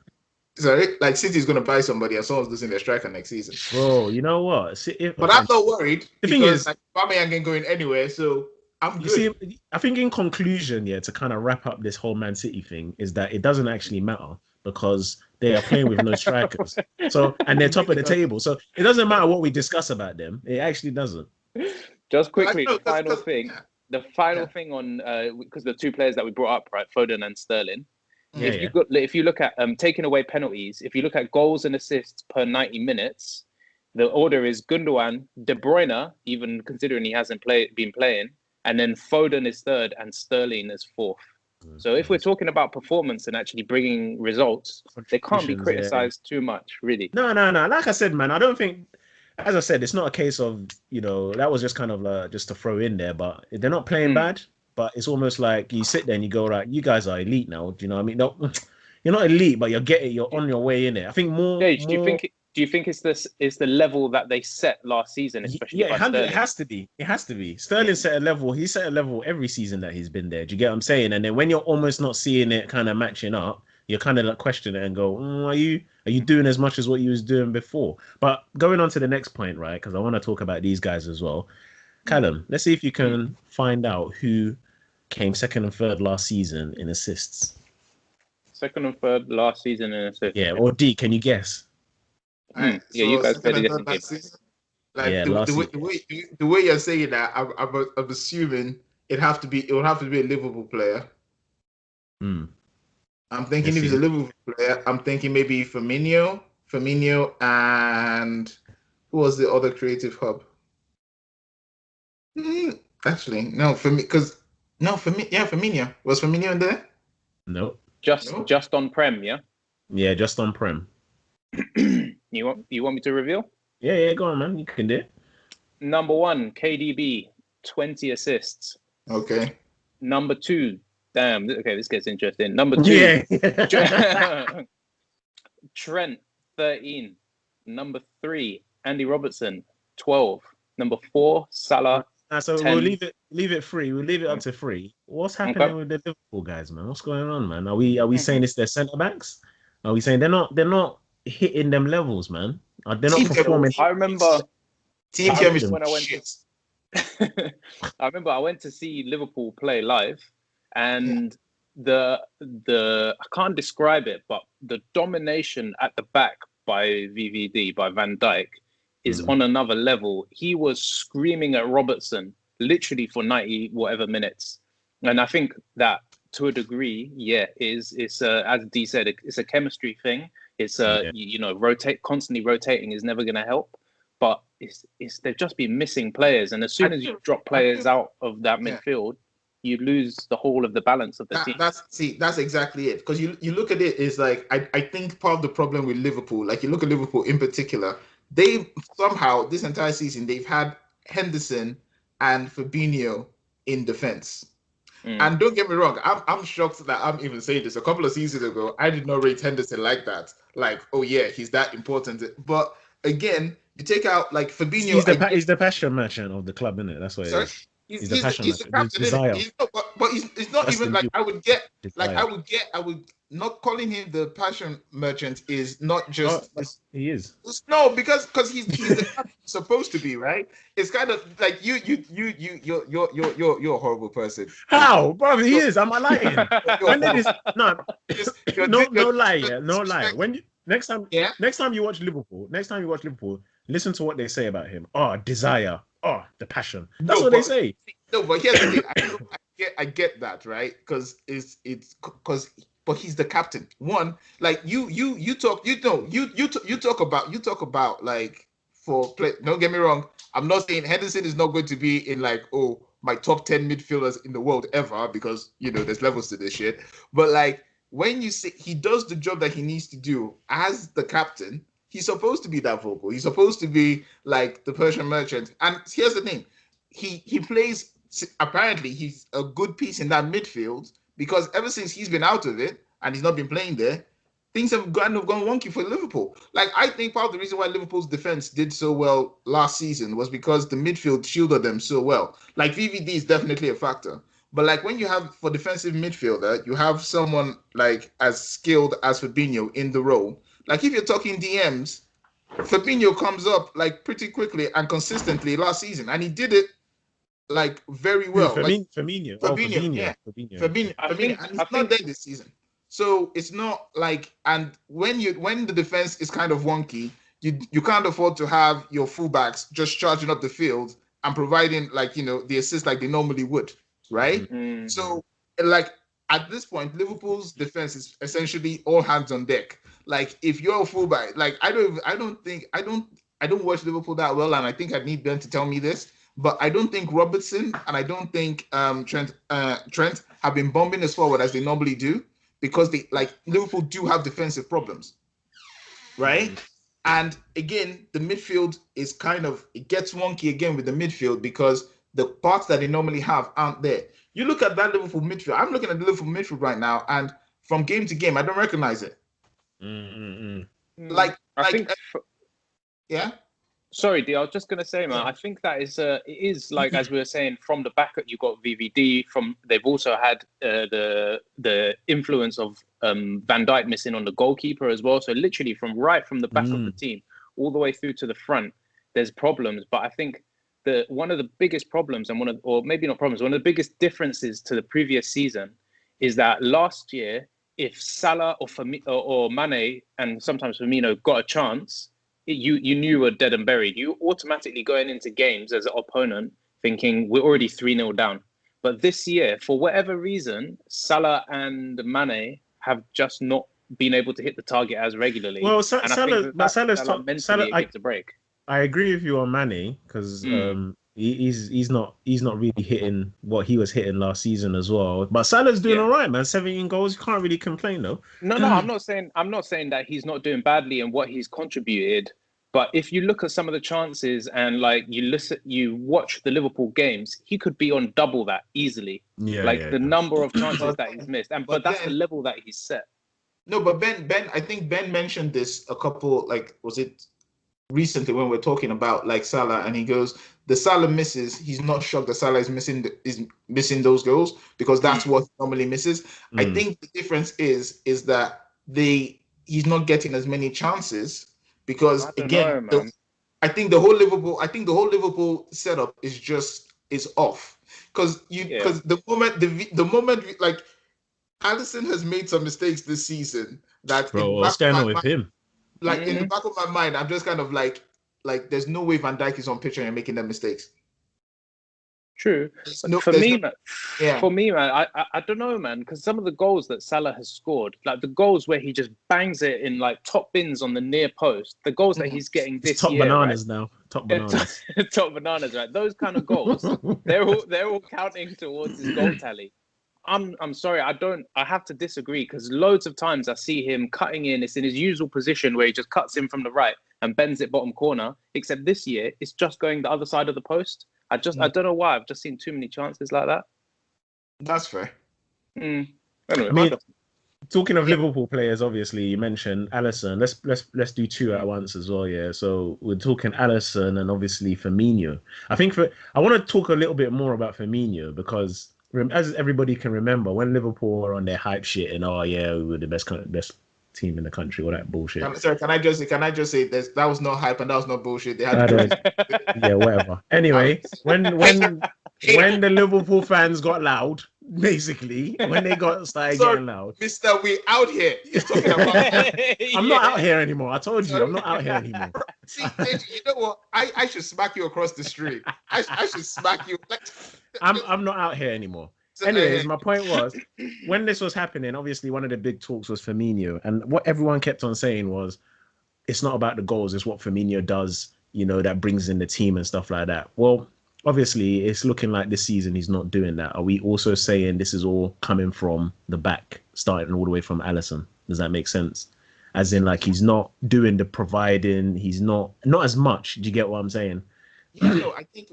Sorry, like City's going to buy somebody and someone's losing their striker next season. Bro, you know what? But I'm not worried. The thing is, like, Aubameyang ain't going anywhere, so I'm good. You see, I think in conclusion, to kind of wrap up this whole Man City thing, is that it doesn't actually matter because they are playing with no strikers. And they're top of the table. So it doesn't matter what we discuss about them. It actually doesn't. Just quickly, the final thing on because the 2 players that we brought up, right, Foden and Sterling. If you look at taking away penalties, if you look at goals and assists per 90 minutes, the order is Gundogan, De Bruyne, even considering he hasn't been playing, and then Foden is 3rd and Sterling is 4th. So if we're talking about performance and actually bringing results, they can't be criticised too much, really. No. Like I said, man, I don't think. As I said, it's not a case of, that was just kind of just to throw in there, but they're not playing bad. But it's almost like you sit there and you go, like, you guys are elite now. Do you know what I mean? No, you're not elite, but you're on your way in it. I think more. Do you think it's the level that they set last season, especially? Yeah, it has to be. It has to be. Sterling set a level. He set a level every season that he's been there. Do you get what I'm saying? And then when you're almost not seeing it kind of matching up, you kind of like question it and go, are you doing as much as what you was doing before? But going on to the next point, right? Because I want to talk about these guys as well. Callum, let's see if you can find out who came 2nd and 3rd last season in assists. 2nd and 3rd last season in assists. Yeah, or D, can you guess? You guys better guess. The way you're saying that, I'm assuming it will have to be a Liverpool player. I'm thinking if he's a Liverpool player, I'm thinking maybe Firmino, and who was the other creative hub? Actually, no, Firmino. Was Firmino in there? No. Just on Prem, yeah? Yeah, just on Prem. You want me to reveal? Yeah, go on, man. You can do it. Number 1, KDB, 20 assists. Okay. Number 2, damn, okay, this gets interesting. Number 2, Trent, 13. Number 3, Andy Robertson, 12. Number 4, Salah. So 10. We'll leave it free. We'll leave it up to 3. What's happening with the Liverpool guys, man? What's going on, man? Are we saying it's their centre backs? Are we saying they're not hitting them levels, man? They're not performing. I remember team chemistry when I went I remember I went to see Liverpool play live, and the I can't describe it, but the domination at the back by VVD, by Van Dijk, is on another level. He was screaming at Robertson literally for 90 whatever minutes, and I think that to a degree, it's as D said, it's a chemistry thing. It's constantly rotating is never going to help, but they've just been missing players, and as soon as you drop players out of that midfield, you lose the whole of the balance of the team. That's exactly it. Because you look at it, is like I think part of the problem with Liverpool, like you look at Liverpool in particular, they somehow this entire season they've had Henderson and Fabinho in defense. And don't get me wrong, I'm shocked that I'm even saying this. A couple of seasons ago, I did not rate Henderson like that. Like, oh yeah, he's that important. But again, you take out like Fabinho. He's the passion merchant of the club, isn't it? That's what it is. He's the passion merchant. He's desire. But he's not even like I would get. Like I would not calling him the passion merchant is not just he is. no, because he's the captain supposed to be, right? It's kind of like you're a horrible person. How, bro? He is. Am I lying? When did this? No, no lie, yeah, no lie. When you next time you watch Liverpool, listen to what they say about him. Oh, desire. Oh, the passion. That's what they say. No, but here's the thing. I get that, right? Because but he's the captain. One, like you talk about like for play. Don't get me wrong. I'm not saying Henderson is not going to be in like my top 10 midfielders in the world ever, because there's levels to this shit. But like when you say he does the job that he needs to do as the captain, he's supposed to be that vocal. He's supposed to be like the Persian merchant. And here's the thing. He plays, apparently he's a good piece in that midfield, because ever since he's been out of it and he's not been playing there, things have gone wonky for Liverpool. Like, I think part of the reason why Liverpool's defense did so well last season was because the midfield shielded them so well. Like, VVD is definitely a factor. But like when you have, for defensive midfielder, you have someone like as skilled as Fabinho in the role. Like if you're talking DMs, Fabinho comes up like pretty quickly and consistently last season, and he did it like very well. Fabinho, and he's not there this season. So it's not like, and when the defense is kind of wonky, you can't afford to have your fullbacks just charging up the field and providing like the assist like they normally would, right? Mm-hmm. So like at this point, Liverpool's defense is essentially all hands on deck. Like if you're a fullback, like I don't watch Liverpool that well, and I think I need Ben to tell me this, but I don't think Robertson and I don't think Trent have been bombing as forward as they normally do, because they like Liverpool do have defensive problems, right? Mm-hmm. And again, the midfield is it gets wonky again with the midfield because the parts that they normally have aren't there. You look at that Liverpool midfield. I'm looking at the Liverpool midfield right now, and from game to game, I don't recognize it. Yeah. Sorry, D. I was just gonna say, man. I think that it is like as we were saying, from the back you got VVD. They've also had the influence of Van Dijk missing on the goalkeeper as well. So literally from the back of the team all the way through to the front, there's problems. But I think one of the biggest problems, and one of the biggest differences to the previous season is that last year, if Salah or Mane and sometimes Firmino got a chance, you knew you were dead and buried. You automatically going into games as an opponent thinking we're already 3-0 down. But this year, for whatever reason, Salah and Mane have just not been able to hit the target as regularly. Well, Salah's mentally it gets a break. I agree with you on Mane because he's not really hitting what he was hitting last season as well. But Salah's doing all right, man. 17 goals, you can't really complain though. No, I'm not saying that he's not doing badly in what he's contributed. But if you look at some of the chances and like you watch the Liverpool games, he could be on double that easily. The number of chances that he's missed, but that's the level that he's set. No, but Ben, I think Ben mentioned this a couple, like was it recently when we're talking about like Salah, and he goes, the Salah misses, he's not shocked that Salah is missing those goals because that's what he normally misses. I think the difference is that he's not getting as many chances because I think the whole Liverpool setup is off because the moment like Alisson has made some mistakes this season that what's going on with him? Like in the back of my mind, I'm just kind of like there's no way Van Dijk is on pitch and making them mistakes. True. For me, man, I don't know, man, because some of the goals that Salah has scored, like the goals where he just bangs it in like top bins on the near post, the goals that he's getting this year, bananas now. Top bananas. Top bananas, right? Those kind of goals, they're all counting towards his goal tally. I'm sorry, I have to disagree because loads of times I see him cutting in. It's in his usual position where he just cuts in from the right and bends it bottom corner. Except this year, it's just going the other side of the post. I don't know why. I've just seen too many chances like that. That's fair. Anyway, I mean, talking of Liverpool players, obviously you mentioned Alisson. Let's do two at once as well. Yeah. So we're talking Alisson and obviously Firmino. I want to talk a little bit more about Firmino because as everybody can remember, when Liverpool were on their hype shit and oh yeah, we were the best team in the country, all that bullshit. Can I just say that was not hype and that was not bullshit. They had I don't, yeah, whatever. Anyway, when the Liverpool fans got loud, basically, when they started getting loud. Mister, we out here. You're talking about I'm not out here anymore. I told you, I'm not out here anymore. See, you know what? I should smack you across the street. I should smack you. I'm not out here anymore. Anyways, my point was, when this was happening, obviously one of the big talks was Firmino, and what everyone kept on saying was, it's not about the goals, it's what Firmino does, that brings in the team and stuff like that. Well, obviously, it's looking like this season he's not doing that. Are we also saying this is all coming from the back, starting all the way from Alisson? Does that make sense? As in, like, he's not doing the providing, he's not as much. Do you get what I'm saying? Yeah, no, I think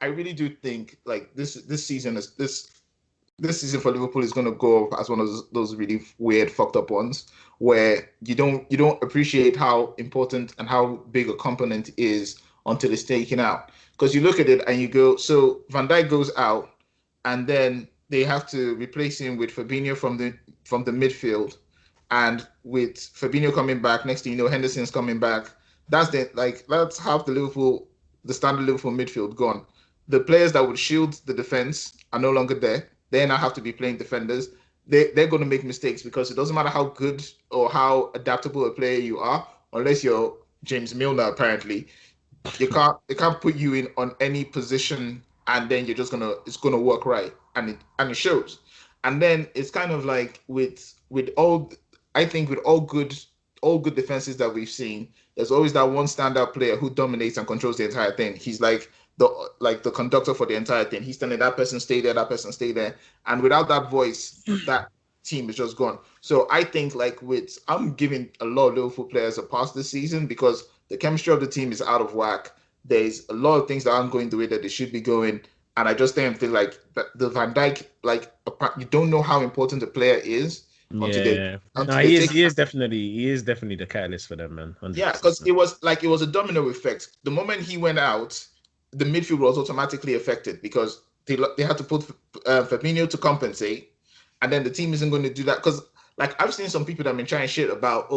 I really do think like this season season for Liverpool is going to go as one of those really weird fucked up ones where you don't appreciate how important and how big a component is until it's taken out, because you look at it and you go, so Van Dijk goes out and then they have to replace him with Fabinho from the midfield, and with Fabinho coming back, next thing you know Henderson's coming back. That's half the standard Liverpool midfield gone. The players that would shield the defense are no longer there. They now have to be playing defenders. They're going to make mistakes because it doesn't matter how good or how adaptable a player you are, unless you're James Milner, apparently. They can't put you in on any position and then it's gonna work right, and it shows. And then it's kind of like with all good defenses that we've seen, there's always that one standout player who dominates and controls the entire thing. He's like the conductor for the entire thing. He's telling that person stay there, that person stay there. And without that voice, that team is just gone. So I think I'm giving a lot of Liverpool players a pass this season because the chemistry of the team is out of whack. There's a lot of things that aren't going the way that they should be going. And I just think like the Van Dijk, you don't know how important the player is. Yeah, he is definitely the catalyst for them, man. 100%. Yeah, because it was a domino effect. The moment he went out, the midfield was automatically affected because they had to put Fabinho to compensate, and then the team isn't going to do that because I've seen some people that have been trying shit about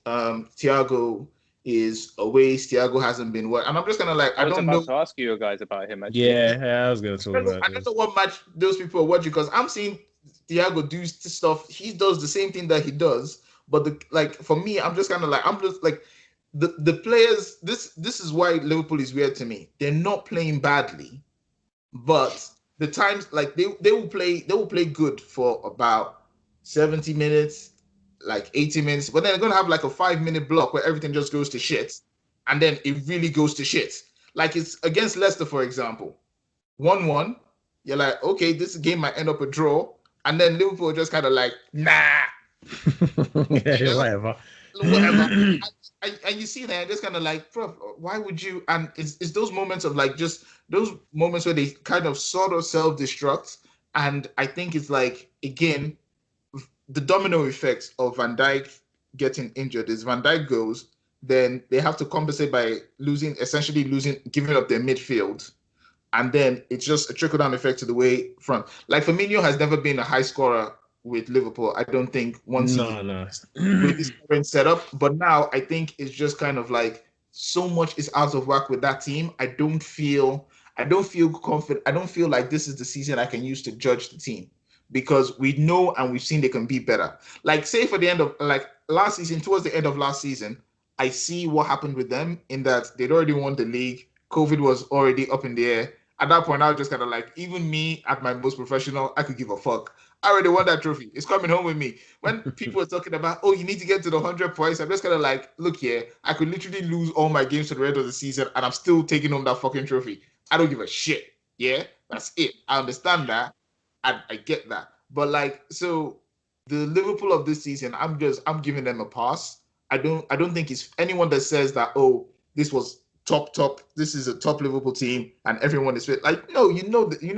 Thiago is a waste. Thiago hasn't been what, and I'm just kind of like I don't know. To ask you guys about him. Actually. Yeah, I was going to talk about. I don't know what match those people are watching because I'm seeing Thiago do stuff. He does the same thing that he does, but for me, I'm just kind of like the players. This is why Liverpool is weird to me. They're not playing badly, but the times they will play good for about 70 minutes, 80 minutes, but then they're gonna have a 5-minute block where everything just goes to shit, and then it really goes to shit. It's against Leicester, for example, 1-1. You're like, okay, this game might end up a draw. And then Liverpool are just kind of like, nah. Yeah, whatever. And you see that, just kind of like, bro, why would you? And it's those moments of just those moments where they kind of sort of self-destruct. And I think it's again, the domino effect of Van Dijk getting injured is Van Dijk goes, then they have to compensate by giving up their midfield. And then it's just a trickle-down effect to the way front. Firmino has never been a high scorer with Liverpool. I don't think with this current setup. But now I think it's just kind of so much is out of whack with that team. I don't feel confident. I don't feel like this is the season I can use to judge the team because we know and we've seen they can be better. Say for the end of last season, towards the end of last season, I see what happened with them in that they'd already won the league. COVID was already up in the air. At that point, I was just kind of even me at my most professional, I could give a fuck. I already won that trophy. It's coming home with me. When people are talking about, you need to get to the 100 points, I'm just kind of look here, I could literally lose all my games for the rest of the season and I'm still taking home that fucking trophy. I don't give a shit. Yeah, that's it. I understand that. I get that. But so the Liverpool of this season, I'm giving them a pass. I don't think it's anyone that says that, this was top. This is a top Liverpool team, and everyone is fit. No,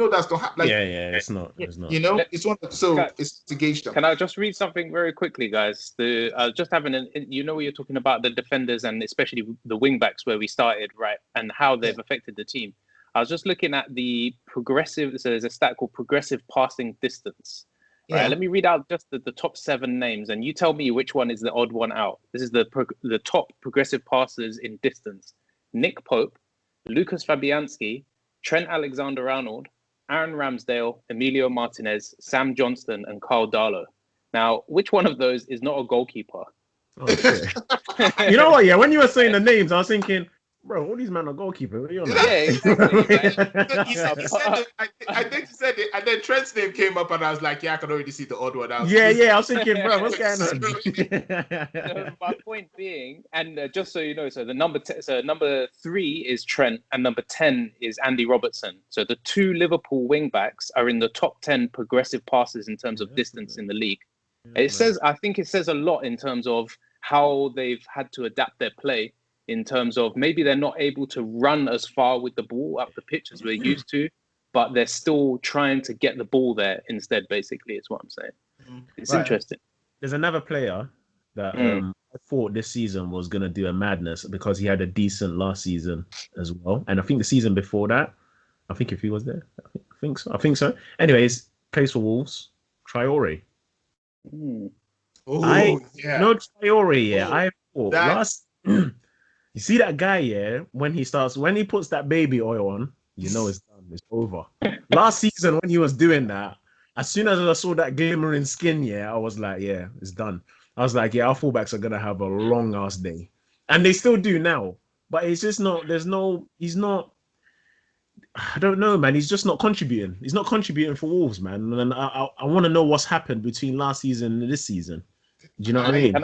that's not happening. It's not. It's not. It's one. So it's to gauge them. Can I just read something very quickly, guys? Just having you're talking about the defenders and especially the wing backs where we started, right, and how they've affected the team. I was just looking at the progressive. So there's a stat called progressive passing distance. All right, let me read out just the top 7 names, and you tell me which one is the odd one out. This is the top progressive passers in distance: Nick Pope, Lucas Fabianski, Trent Alexander-Arnold, Aaron Ramsdale, Emilio Martinez, Sam Johnston, and Carl Darlow. Now, which one of those is not a goalkeeper? Oh, shit. You know what? Yeah, when you were saying the names, I was thinking, bro, all these men are goalkeepers. What are you on about? Yeah, exactly. I think you said it, and then Trent's name came up, and I was like, yeah, I can already see the odd one out. I was thinking, bro, what's going on? So my point being, and just so you know, so the number 3 is Trent, and number 10 is Andy Robertson. So the 2 Liverpool wing backs are in the top 10 progressive passes in terms of distance in the league. I think it says a lot in terms of how they've had to adapt their play, in terms of maybe they're not able to run as far with the ball up the pitch as we're used to, but they're still trying to get the ball there instead, basically, is what I'm saying. It's interesting. There's another player that I thought this season was going to do a madness because he had a decent last season as well. And I think the season before that, I think if he was there, I think so. Anyways, plays for Wolves, Traore. No Traore, I thought last... You see that guy, when he puts that baby oil on, you know it's done, it's over. Last season, when he was doing that, as soon as I saw that glimmering skin, I was like, yeah, it's done. I was like, yeah, our fullbacks are going to have a long ass day. And they still do now. But it's just not, he's not, I don't know, man. He's just not contributing. He's not contributing for Wolves, man. And I want to know what's happened between last season and this season. Do you know what I mean?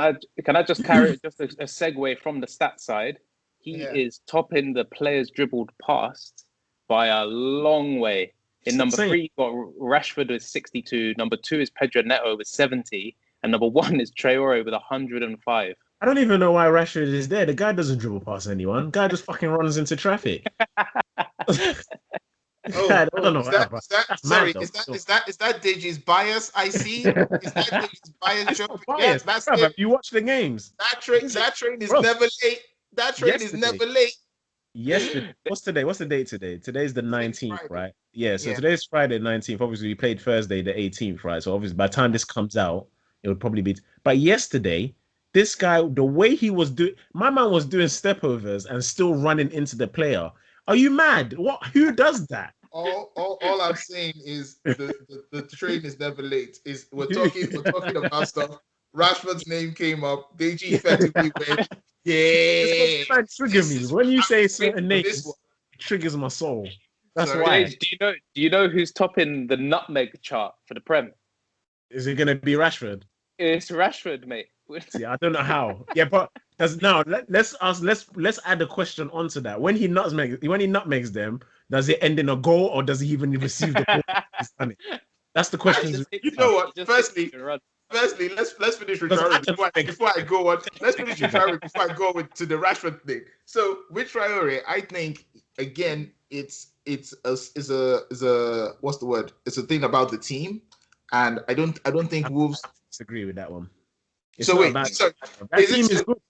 Can I just carry just a segue from the stat side? He is topping the players dribbled past by a long way. In number 3, you've got Rashford with 62. Number 2 is Pedro Neto with 70. And number 1 is Traore with 105. I don't even know why Rashford is there. The guy doesn't dribble past anyone. The guy just fucking runs into traffic. I don't know. Is that Deji's bias? I see. Is that Deji's bias? Yes, that's it. Have you watched the games? That train is never late. That train is never late. Yesterday. What's today? What's the date today? Today's the 19th, right? Yeah. So today's Friday, 19th. Obviously, we played Thursday, the 18th, right? So obviously, by the time this comes out, it would probably be. But yesterday, this guy, the way he was doing, my man was doing stepovers and still running into the player. Are you mad? What? Who does that? All I'm saying is the train is never late. We're talking about stuff. Rashford's name came up. Deji effectively went, yeah. Man, trigger me when you say certain names. It triggers my soul. That's why. Do you know who's topping the nutmeg chart for the Prem? Is it gonna be Rashford? It's Rashford, mate. Yeah, I don't know how. Yeah, but let's add a question onto that. When he nutmegs them, does it end in a goal or does he even receive the ball? That's the question. You know what? Firstly, let's finish with Traore before I go on. Let's finish with Traore before I go to the Rashford thing. So with Traore, I think again it's a what's the word? It's a thing about the team, and I don't think Wolves disagree with that one. That team is good.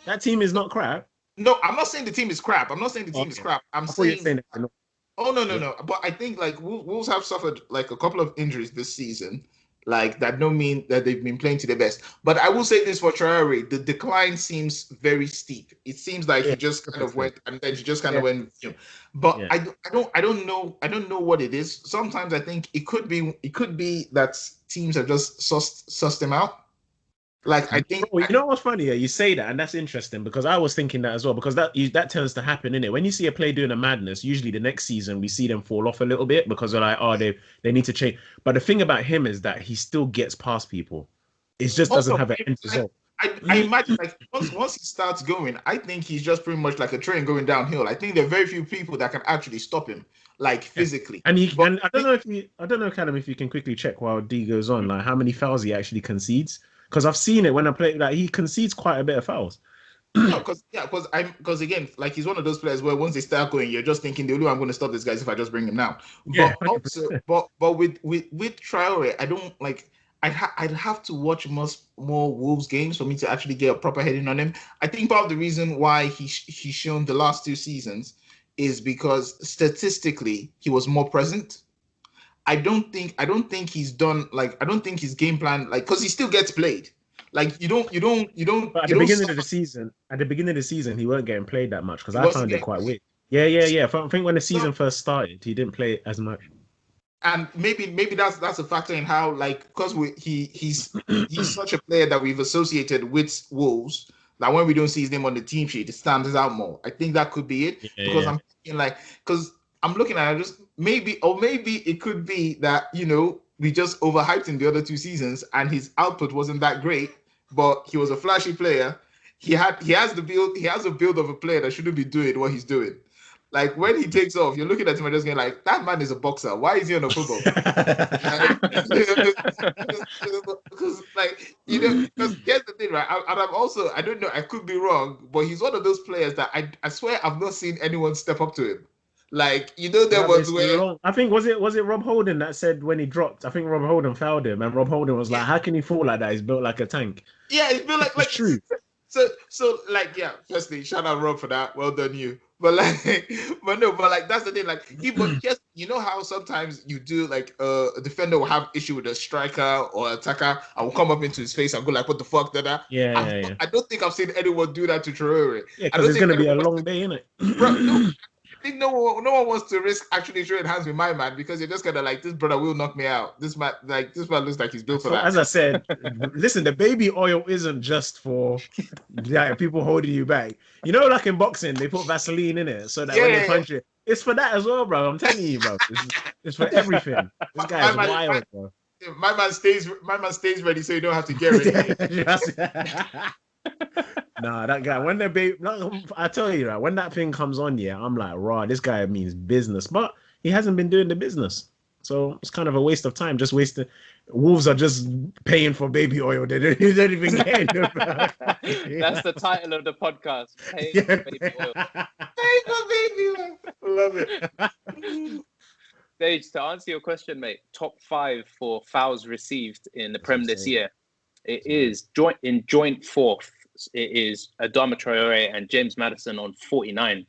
That team is not crap. No, I'm not saying the team is crap. I'm saying. Oh no. But I think like Wolves have suffered like a couple of injuries this season, like that don't mean that they've been playing to their best. But I will say this for Traore, the decline seems very steep. It seems like he just kind of went and then he just kind of went. But I don't know what it is. Sometimes I think it could be that teams have just sussed him out. Like I think you know what's funny? You say that, and that's interesting because I was thinking that as well. Because that tends to happen, innit? When you see a player doing a madness, usually the next season we see them fall off a little bit because they're like, oh, they need to change. But the thing about him is that he still gets past people. It just doesn't have an end result. I imagine like once he starts going, I think he's just pretty much like a train going downhill. I think there are very few people that can actually stop him, like physically. And I don't know, Callum, if you can quickly check while D goes on, like how many fouls he actually concedes. Because I've seen it when I play, like he concedes quite a bit of fouls. No, because again, like he's one of those players where once they start going, you're just thinking the only way I'm going to stop this guy is if I just bring him now. Yeah, but also, but with Traore, I don't like. I'd have to watch more Wolves games for me to actually get a proper heading on him. I think part of the reason why he's shown the last 2 seasons is because statistically he was more present. I don't think he's done like I don't think his game plan like because he still gets played. Like But you don't suffer. at the beginning of the season, he weren't getting played that much because He I wasn't found it getting quite played. weird. Yeah. I think when the So, season first started, he didn't play as much. and maybe that's a factor in how like because he's such a player that we've associated with Wolves that when we don't see his name on the team sheet, it stands out more. I think that could be it because Yeah. I'm thinking like because I'm looking at it just maybe it could be that we just overhyped him the other 2 seasons and his output wasn't that great, but he was a flashy player. He has a build of a player that shouldn't be doing what he's doing. Like when he takes off, you're looking at him and just going like, that man is a boxer. Why is he on a football field? Because like because here's the thing, right? And I'm also I don't know, I could be wrong, but he's one of those players that I swear I've not seen anyone step up to him. Like there Yeah, but was it's where long. I think was it Rob Holden that said when he dropped? I think Rob Holden fouled him, and Rob Holden was yeah, like, "How can he fall like that? He's built like a tank." yeah, it's been It's like true. so like yeah. Firstly, shout out Rob for that. Well done you. But like, but no, but like that's the thing. Like but just how sometimes you do like a defender will have issue with a striker or attacker. I will come up into his face and go like, "What the fuck, that?" Yeah. I don't think I've seen anyone do that to Traore. Yeah, I because don't it's think gonna be a anyone, long day, innit? bro. No, I think no one wants to risk actually showing hands with my man because you're just kind of like this brother will knock me out. This man looks like he's built for So that. as I said, listen, the baby oil isn't just for people holding you back. Like in boxing, they put Vaseline in it so that when they Yeah, punch you, it's for that as well, bro. I'm telling you, bro. It's for everything. This guy my is man, wild, bro. my man stays ready, so you don't have to get ready. Nah, that guy, when the baby, I tell you that when that thing comes on, yeah, I'm like, raw, this guy means business, but he hasn't been doing the business. So it's kind of a waste of time, just wasting. Wolves are just paying for baby oil. They don't even get it. That's the title of the podcast. Paying Yeah. for baby oil. Hey, my baby, love it. Stage, to answer your question, mate, top 5 for fouls received in the That's what Prem I'm this saying. year. It is joint fourth. It is Adama Traore and James Maddison on 49.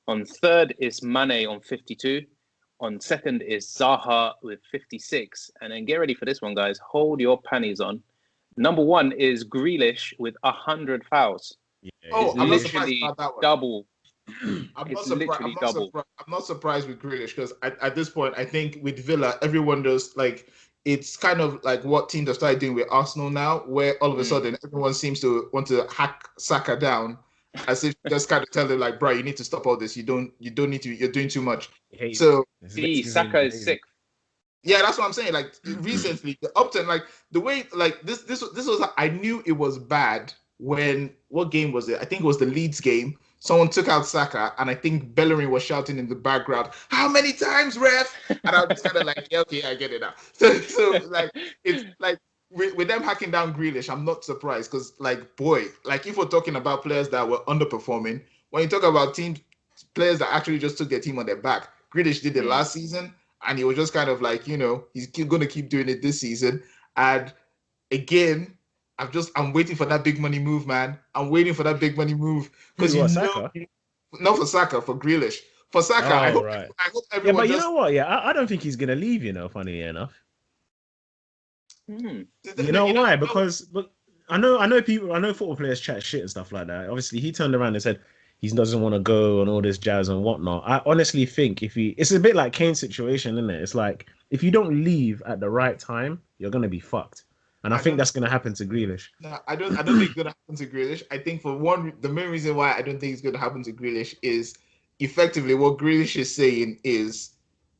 On third is Mane on 52. On second is Zaha with 56. And then get ready for this one, guys. Hold your panties on. Number 1 is Grealish with 100 fouls. Yeah, Oh, It's I'm not surprised literally about that one. double. I'm It's not surprised. literally double. I'm not surprised with Grealish because at this point, I think with Villa, everyone does like it's kind of like what teams have started doing with Arsenal now, where all of a sudden everyone seems to want to hack Saka down, as if just kind of tell him like, bro, you need to stop all this. You don't need to. You're doing too much. So See, Saka is sick. yeah, that's what I'm saying. Like recently, the Upton, like the way, like this was. I knew it was bad when what game was it? I think it was the Leeds game. Someone took out Saka, and I think Bellerin was shouting in the background, "How many times, ref?" And I was just kind of like, yeah, "Okay, I get it now." So like it's like with them hacking down Grealish, I'm not surprised because like boy, like if we're talking about players that were underperforming, when you talk about players that actually just took their team on their back, Grealish did it last season. And he was just kind of like, he's going to keep doing it this season. And again, I'm waiting for that big money move, man. I'm waiting for that big money move because Saka? not for Saka, for Grealish. For Saka, I hope everyone. Yeah, but you know what? Yeah, I don't think he's gonna leave. Funny enough. You know why? Because I know people, I know football players chat shit and stuff like that. Obviously, he turned around and said he doesn't want to go and all this jazz and whatnot. I honestly think it's a bit like Kane's situation, isn't it? It's like if you don't leave at the right time, you're gonna be fucked. And I think that's gonna happen to Grealish. No, I don't think it's gonna happen to Grealish. I think the main reason why I don't think it's gonna happen to Grealish is effectively what Grealish is saying is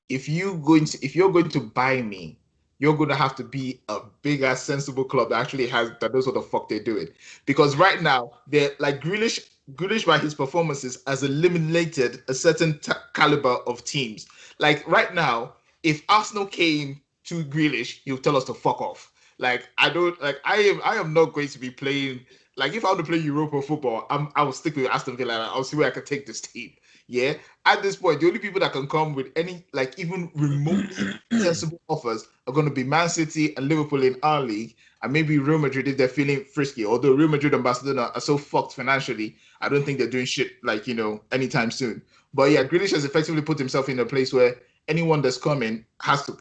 if you're going to buy me, you're going to have to be a bigger, sensible club that actually that knows what the fuck they're doing. Because right now, they're like Grealish by his performances has eliminated a certain caliber of teams. Like right now, if Arsenal came to Grealish, he'll tell us to fuck off. Like I am not going to be playing. Like if I want to play Europa football, I will stick with Aston Villa. I'll see where I can take this team. Yeah, at this point, the only people that can come with any like even remotely sensible offers are going to be Man City and Liverpool in our league, and maybe Real Madrid if they're feeling frisky. Although Real Madrid and Barcelona are so fucked financially, I don't think they're doing shit like anytime soon. But yeah, Grealish has effectively put himself in a place where anyone that's coming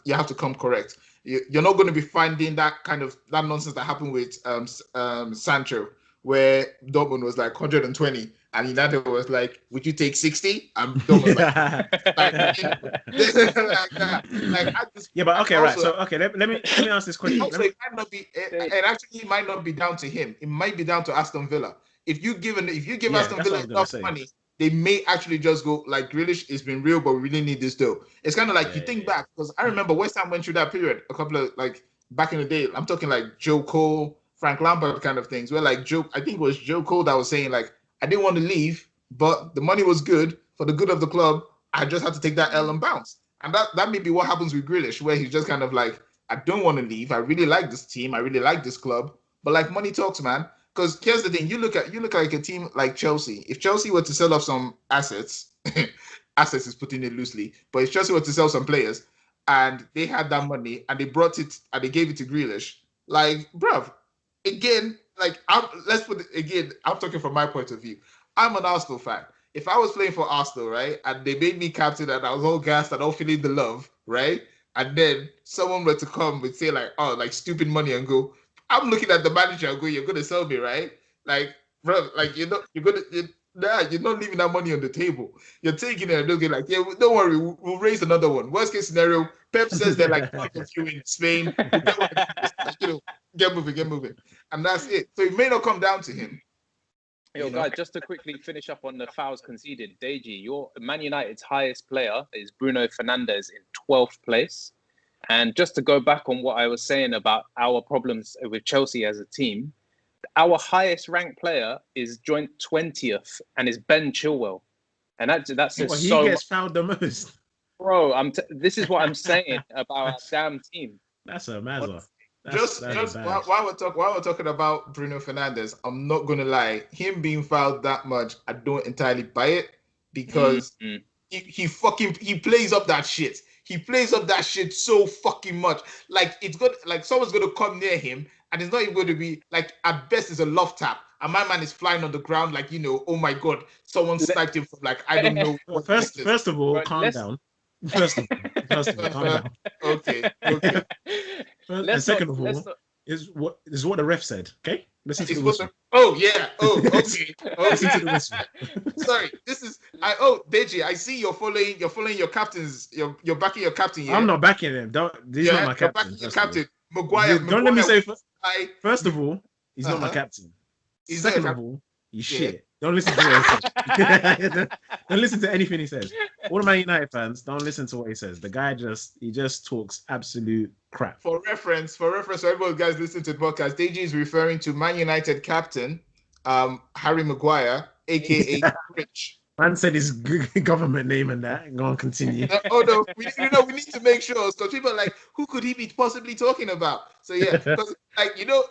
you have to come correct. You're not going to be finding that kind of that nonsense that happened with Sancho, where Dortmund was like 120 and United was like, "Would you take 60?" And Dortmund was like that. Like at this, yeah, but okay, also, right. So okay, let me ask this question. Also, it might not be. It actually might not be down to him. It might be down to Aston Villa. If you give Aston Villa enough money, they may actually just go like Grealish. It's been real, but we really need this though. It's kind of like you think back because I remember West Ham went through that period a couple of like back in the day. I'm talking like Joe Cole, Frank Lampard kind of things. Where like I think it was Joe Cole that was saying like I didn't want to leave, but the money was good for the good of the club. I just had to take that L and bounce. And that may be what happens with Grealish, where he's just kind of like, I don't want to leave. I really like this team. I really like this club. But like money talks, man. Because here's the thing: you look like a team like Chelsea. If Chelsea were to sell off some assets, assets is putting it loosely, but if Chelsea were to sell some players and they had that money and they brought it and they gave it to Grealish, like, bruv, again, like, let's put it again. I'm talking from my point of view. I'm an Arsenal fan. If I was playing for Arsenal, right, and they made me captain and I was all gassed and all feeling the love, right, and then someone were to come and say like, oh, like stupid money and go, I'm looking at the manager and go, you're gonna sell me, right? Like, bro, like you're not leaving that money on the table. You're taking it and looking like, yeah, don't worry, we'll raise another one. Worst case scenario, Pep says they're like fuck you in Spain. Get moving, and that's it. So it may not come down to him. Yo, guys, just to quickly finish up on the fouls conceded, Deji, your Man United's highest player is Bruno Fernandes in 12th place. And just to go back on what I was saying about our problems with Chelsea as a team, our highest ranked player is joint 20th and is Ben Chilwell. And that says he gets fouled the most. Bro, this is what I'm saying about our damn team. That's a mazza. While we're talking about Bruno Fernandes, I'm not gonna lie. Him being fouled that much, I don't entirely buy it because he plays up that shit. He plays up that shit so fucking much. Like it's good. Like someone's gonna come near him, and it's not even going to be like at best it's a love tap, and my man is flying on the ground like oh my god, someone sniped him from like I don't know. First of all, calm down. First of all, calm down. Okay. And second of all, is what the ref said. Okay, listen to the whistle. Okay. Listen to the whistle. Sorry, this is Deji. I see you're following your captains. You're backing your captain. Yeah? I'm not backing him. He's not my captain. Your captain, Maguire. Don't let me say. First of all, he's not my captain. Second of all, he's shit. Don't listen to what he says. Don't listen to anything he says. All of my United fans, don't listen to what he says. The guy just talks absolute crap. For reference, for everyone guys listening to the podcast, Deji is referring to Man United captain, Harry Maguire, aka Rich. Man said his government name and that. Go on, continue. No, we need to make sure because people are like, who could he be possibly talking about? So yeah, because like you know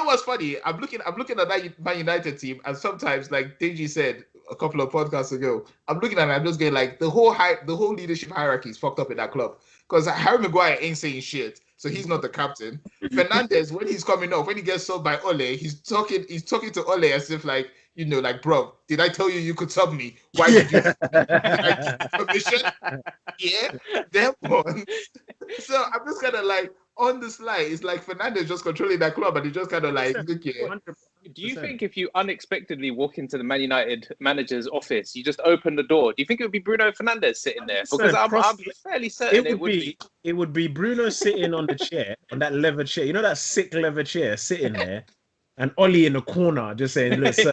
what's funny? I'm looking at that Man United team, and sometimes like Deji said a couple of podcasts ago, I'm looking at it, I'm just getting like the whole leadership hierarchy is fucked up in that club because Harry Maguire ain't saying shit. So he's not the captain. Fernandes, when he's coming off, when he gets sold by Ole, he's talking to Ole as if like, like, bro, did I tell you you could sub me? Why did you permission? Yeah, them one. So I'm just kind of like on the slide. It's like Fernandes just controlling that club, and he just kind of like, okay. Do you think if you unexpectedly walk into the Man United manager's office, you just open the door? Do you think it would be Bruno Fernandes sitting there? Because I'm fairly certain it would be. It would be Bruno sitting on the chair, on that leather chair. You know that sick leather chair, sitting there, and Ollie in the corner just saying, "Look, sir,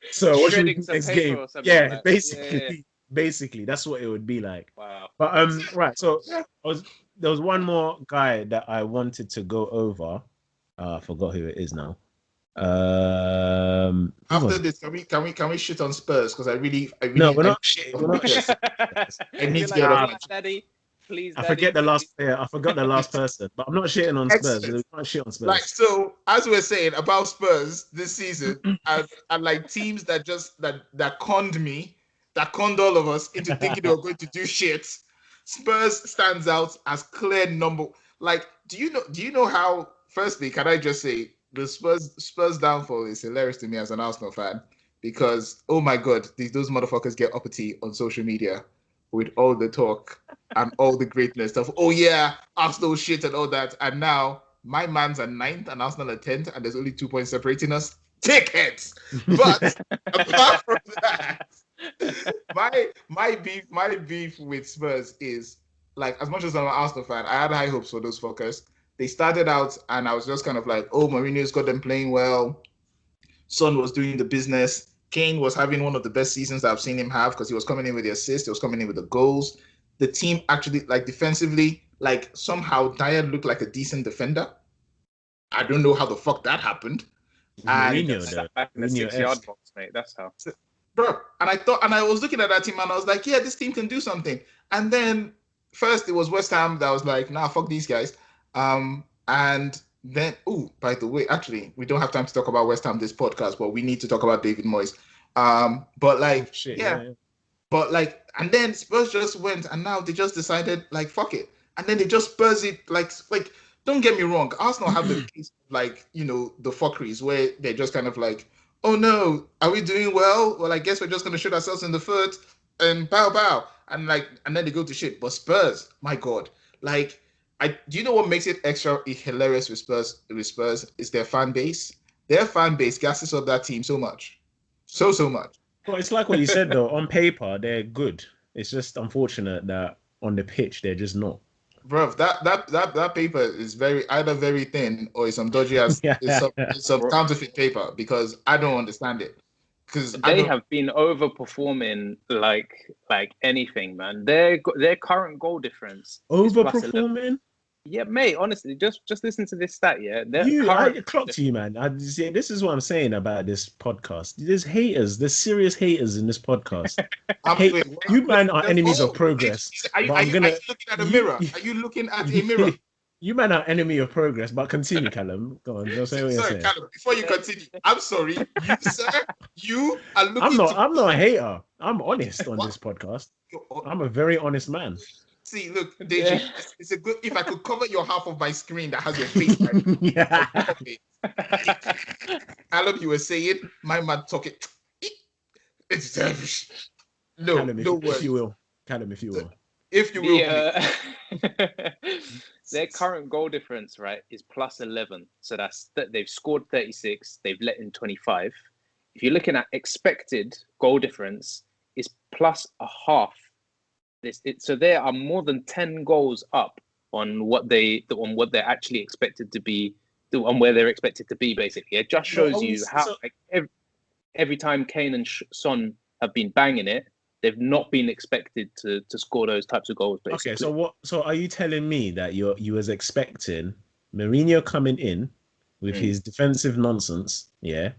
so what should we do next game?" Yeah, like basically, that's what it would be like. Wow. But right. So there was one more guy that I wanted to go over. I forgot who it is now. After this, can we shit on Spurs? Because I really no, we're not shitting. We're not shitting. I need to get on. Daddy, please. I forget the last player. I forgot the last person, but I'm not shitting on Spurs. We can't shit on Spurs. Like so, as we're saying about Spurs this season, and like teams that just that conned me, that conned all of us into thinking they were going to do shit. Spurs stands out as clear number. Like, do you know how? Firstly, can I just say the Spurs downfall is hilarious to me as an Arsenal fan because oh my god, those motherfuckers get uppity on social media with all the talk and all the greatness of oh yeah, Arsenal shit and all that, and now my man's at 9th and Arsenal at 10th, and there's only 2 points separating us. Dickheads! But apart from that, my beef with Spurs is like as much as I'm an Arsenal fan, I had high hopes for those fuckers. They started out and I was just kind of like, oh, Mourinho's got them playing well. Son was doing the business. Kane was having one of the best seasons that I've seen him have because he was coming in with the assists, he was coming in with the goals. The team actually, like defensively, like somehow Dyer looked like a decent defender. I don't know how the fuck that happened. Mourinho, back in the 6-yard box, mate. That's how. Bro, and I was looking at that team and I was like, yeah, this team can do something. And then first it was West Ham that was like, nah, fuck these guys. And then, by the way, actually, we don't have time to talk about West Ham this podcast, but we need to talk about David Moyes. But like, yeah. But like, and then Spurs just went, and now they just decided, like, fuck it, and then they just Spurs it, like. Don't get me wrong, Arsenal have the case, like, you know, the fuckeries where they're just kind of like, oh no, are we doing well? Well, I guess we're just gonna shoot ourselves in the foot and bow bow, and then they go to shit. But Spurs, my God, like. Do you know what makes it extra hilarious with Spurs? Is their fan base. Their fan base gasses up that team so much, so much. Well, it's like what you said though. On paper, they're good. It's just unfortunate that on the pitch they're just not. Bro, that paper is either very thin or it's some dodgy ass. It's some counterfeit paper because I don't understand it. Because they have been overperforming like anything, man. Their current goal difference overperforming. Yeah, mate. Honestly, just listen to this stat. Yeah, I clocked you, man. This is what I'm saying about this podcast. There's haters. There's serious haters in this podcast. You man are enemies of progress. Are you looking at a mirror? Are you looking at a mirror? You man are enemy of progress, but continue, Callum. Go on, just say what you're saying. Callum, before you continue, I'm sorry, you are looking. I'm not a hater. I'm honest on this podcast. I'm a very honest man. See, look, Deji, it's a good. If I could cover your half of my screen that has your face, right? Yeah. Callum, you were saying, my man talking. It's no, Callum, if you will, Callum, if you will. If you will, their current goal difference, right, is plus 11. So they've scored 36, they've let in 25. If you're looking at expected goal difference, it's plus a half. So they are more than 10 goals up on what they're actually expected to be, on where they're expected to be. Basically, it just shows you how every time Kane and Son have been banging it, they've not been expected to score those types of goals. Basically. Okay, so are you telling me that you was expecting Mourinho coming in with his defensive nonsense, yeah?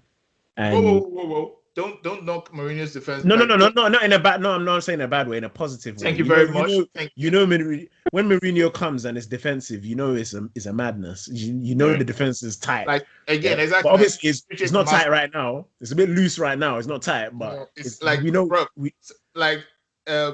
And whoa. Don't knock Mourinho's defense. No, not in a bad. No, I'm not saying in a bad way. In a positive way. Thank you very much. You know, when Mourinho comes and it's defensive, you know it's a madness. You know the defense is tight. Like again, exactly. But obviously, it's not tight right now. It's a bit loose right now. It's not tight, but it's like bro.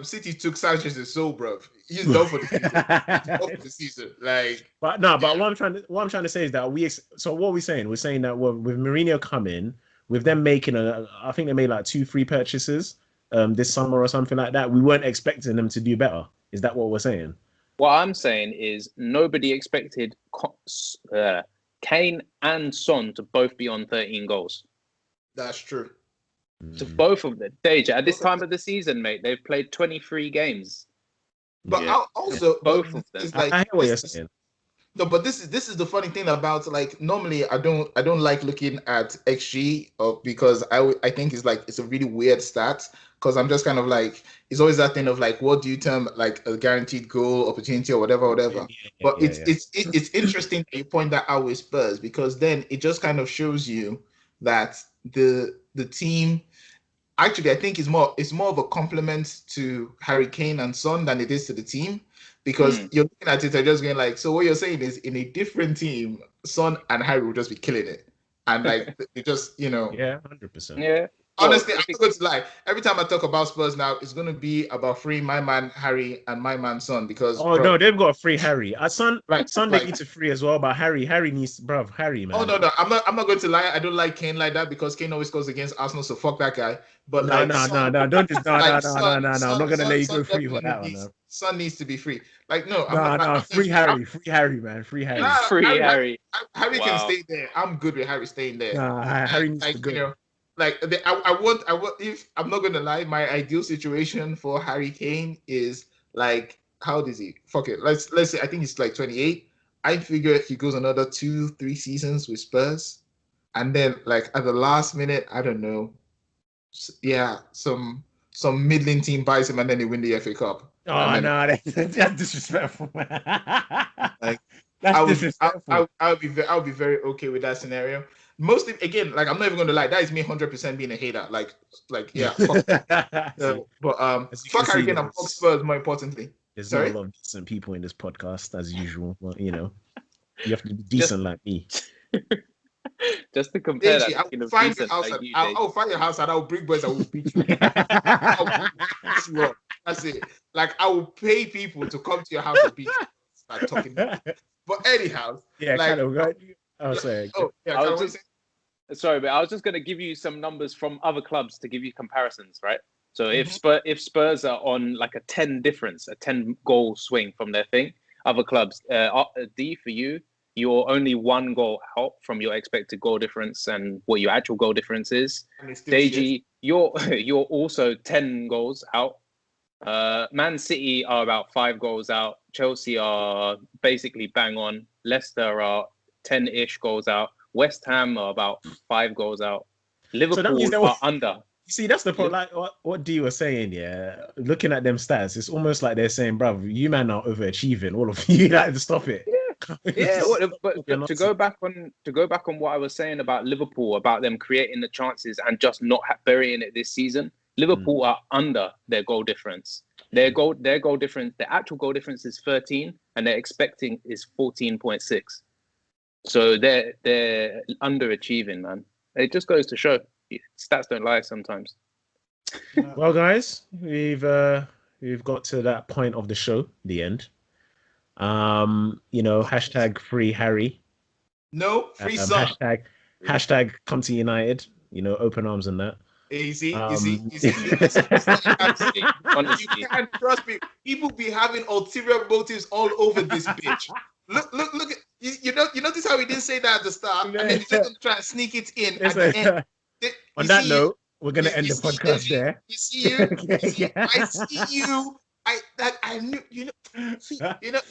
City took Sanchez's soul, bro. He's done for the season. He's done for the season. Like, but what I'm trying to say is that So what are we saying? We're saying that with Mourinho coming. With them making I think they made like 2-3 purchases this summer or something like that. We weren't expecting them to do better. Is that what we're saying? What I'm saying is nobody expected Kane and Son to both be on 13 goals. That's true. To both of them. Deja, at this time of the season, mate, they've played 23 games. But also both of them. I hear what you're saying. No, but this is the funny thing about, like, normally I don't like looking at XG because I think it's a really weird stat because I'm just kind of like, it's always that thing of like, what do you term like a guaranteed goal opportunity or whatever. But it's interesting that you point that out with Spurs because then it just kind of shows you that the team actually I think it's more of a compliment to Harry Kane and Son than it is to the team. Because you're looking at it and just going like, so what you're saying is in a different team, Son and Harry will just be killing it. And like, they just, Yeah, 100%. Yeah. Honestly, I'm not going to lie. Every time I talk about Spurs now, it's going to be about freeing my man Harry and my man Son because, Oh bro, no, they've got a free Harry. like, Son, they like, need to free as well. But Harry needs, bruv, Harry, oh man. no, I'm not going to lie. I don't like Kane like that because Kane always goes against Arsenal, so fuck that guy. But No, like, no, Son, no, no. Don't just no, no, like no, no, Son, no, no. I'm Son, not gonna let Son, you Son go free for definitely that one. needs. No. Son needs to be free. Like, no, I'm No, not. no, free Harry, man, free Harry. Nah, Free Harry. Harry can Wow. stay there. I'm good with Harry staying there. Nah, Harry needs Like, to go. you know, like I want. If I'm not gonna lie, my ideal situation for Harry Kane is like, how old is he? Fuck it. Let's say I think he's like 28. I figure he goes another 2-3 seasons with Spurs, and then like at the last minute, I don't know, yeah, some middling team buys him, and then they win the FA Cup, and Oh then no, that's disrespectful, man. like That's I would disrespectful. I would be very okay with that scenario. Mostly again, like I'm not even gonna lie, that is me 100% being a hater. Like yeah, fuck. But As you can fuck Harry see, Kane and fuck Spurs more importantly. there's not a Sorry. lot of decent people in this podcast as usual. But you know, you have to be Just decent like me. just to compare that, Deji, I speaking will of find your decent house like and you, I'll, Deji. I'll find your house and I'll bring boys. I will beat you. I'll beat you up. That's it. Like I will pay people to come to your house and beat you. Start talking. But anyhow, Yeah, like kind of right. Oh, yeah, sorry. oh yeah, I can was I just sorry, but I was just going to give you some numbers from other clubs to give you comparisons, right? So if Spurs are on like a 10 difference, a 10 goal swing from their thing, other clubs, D for you, you're only 1 goal out from your expected goal difference and what your actual goal difference is. and it's still shit. Deji, you're also 10 goals out. Man City are about 5 goals out. Chelsea are basically bang on. Leicester are 10-ish goals out. West Ham are about 5 goals out. So that means Liverpool there are was. under. You see, that's the problem. Like what D was saying, yeah. Looking at them stats, it's almost like they're saying, "Bruv, you man are overachieving. All of you, like, stop it." Yeah, but You're to not- go back on what I was saying about Liverpool, about them creating the chances and just not burying it this season. Liverpool are under their goal difference. Their goal difference, the actual goal difference is 13, and they're expecting is 14.6. So they're underachieving, man. It just goes to show stats don't lie sometimes. Well, guys, we've got to that point of the show, the end. Hashtag free Harry. No free Son. Hashtag come to United. Open arms and that. You see. Honestly, You can't trust me. People be having ulterior motives all over this bitch. Look at you notice how he didn't say that at the start, and then he's just gonna try and sneak it in at the end. On that note, we're gonna end the podcast there. You see you. I see you. I knew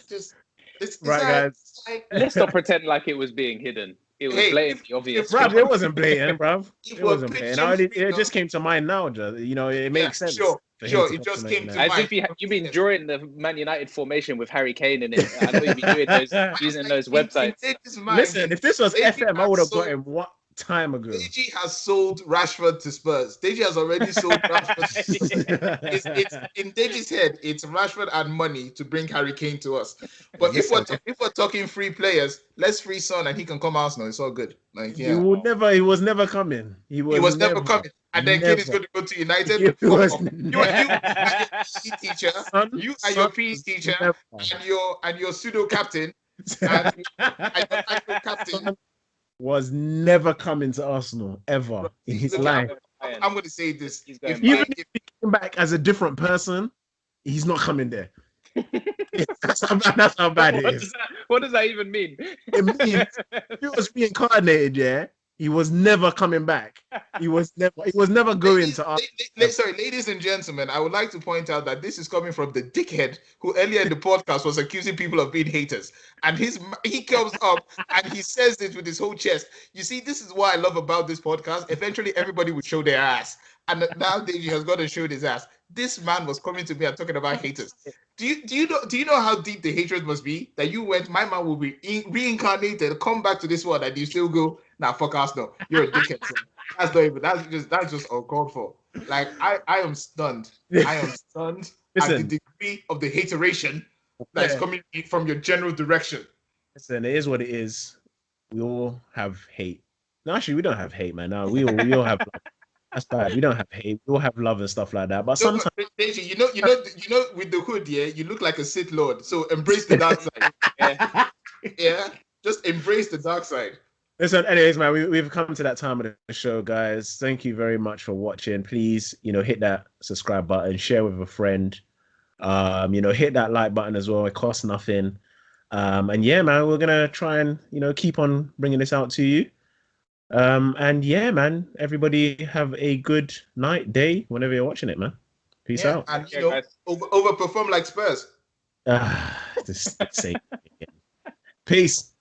just it's Right, like, guys. like, let's not pretend like it was being hidden. It was blatantly obvious. Bruv, it wasn't blatant, bruv. If It we're wasn't blatant. pitching It just came to mind now. It makes sense. Sure. for him to It just come came to to United. As if you've been drawing the Man United formation with Harry Kane in it. I know you've been doing those, using those websites. Listen, if this was Deji FM, I would have has got him what time ago. Deji has sold Rashford to Spurs. Deji has already sold Rashford to Spurs. It's in Deji's head, it's Rashford and money to bring Harry Kane to us. But if we're talking free players, let's free Son and he can come Arsenal. It's all good. Like He was never coming. He was never coming. And then Kane is going to go to United. You and your PE teacher, you and your PE teacher, and your pseudo captain, and your captain was never coming to Arsenal ever in his life. I'm going to say this: if he came back as a different person, he's not coming there. That's how bad it is. What does that even mean? It means if he was reincarnated, yeah, he was never coming back. He was never going to us. Sorry, ladies and gentlemen, I would like to point out that this is coming from the dickhead who earlier in the podcast was accusing people of being haters. And he comes up and he says this with his whole chest. You see, this is what I love about this podcast. Eventually, everybody would show their ass. And nowadays, he has got to show his ass. This man was coming to me and talking about haters. Do you know how deep the hatred must be? That you went, my man will be reincarnated, come back to this world, and you still go, nah, fuck Arsenal. You're a dickhead. That's just uncalled for. Like I am stunned. I am stunned at the degree of the hateration that is coming from your general direction. Listen, it is what it is. We all have hate. No, actually, we don't have hate, man. No, we all have love. That's bad. We don't have hate. We all have love and stuff like that. But No, sometimes, but Deji, with the hood, yeah, you look like a Sith Lord. So embrace the dark side. Yeah, yeah. Just embrace the dark side. listen. Anyways, man, we've come to that time of the show, guys. Thank you very much for watching. Please, hit that subscribe button, share with a friend. Hit that like button as well. It costs nothing. And yeah, man, we're gonna try and keep on bringing this out to you. And yeah, man, everybody have a good night, day, whenever you're watching it, man. Peace Yeah, out. and guys. overperform like Spurs. Just say it again. Peace.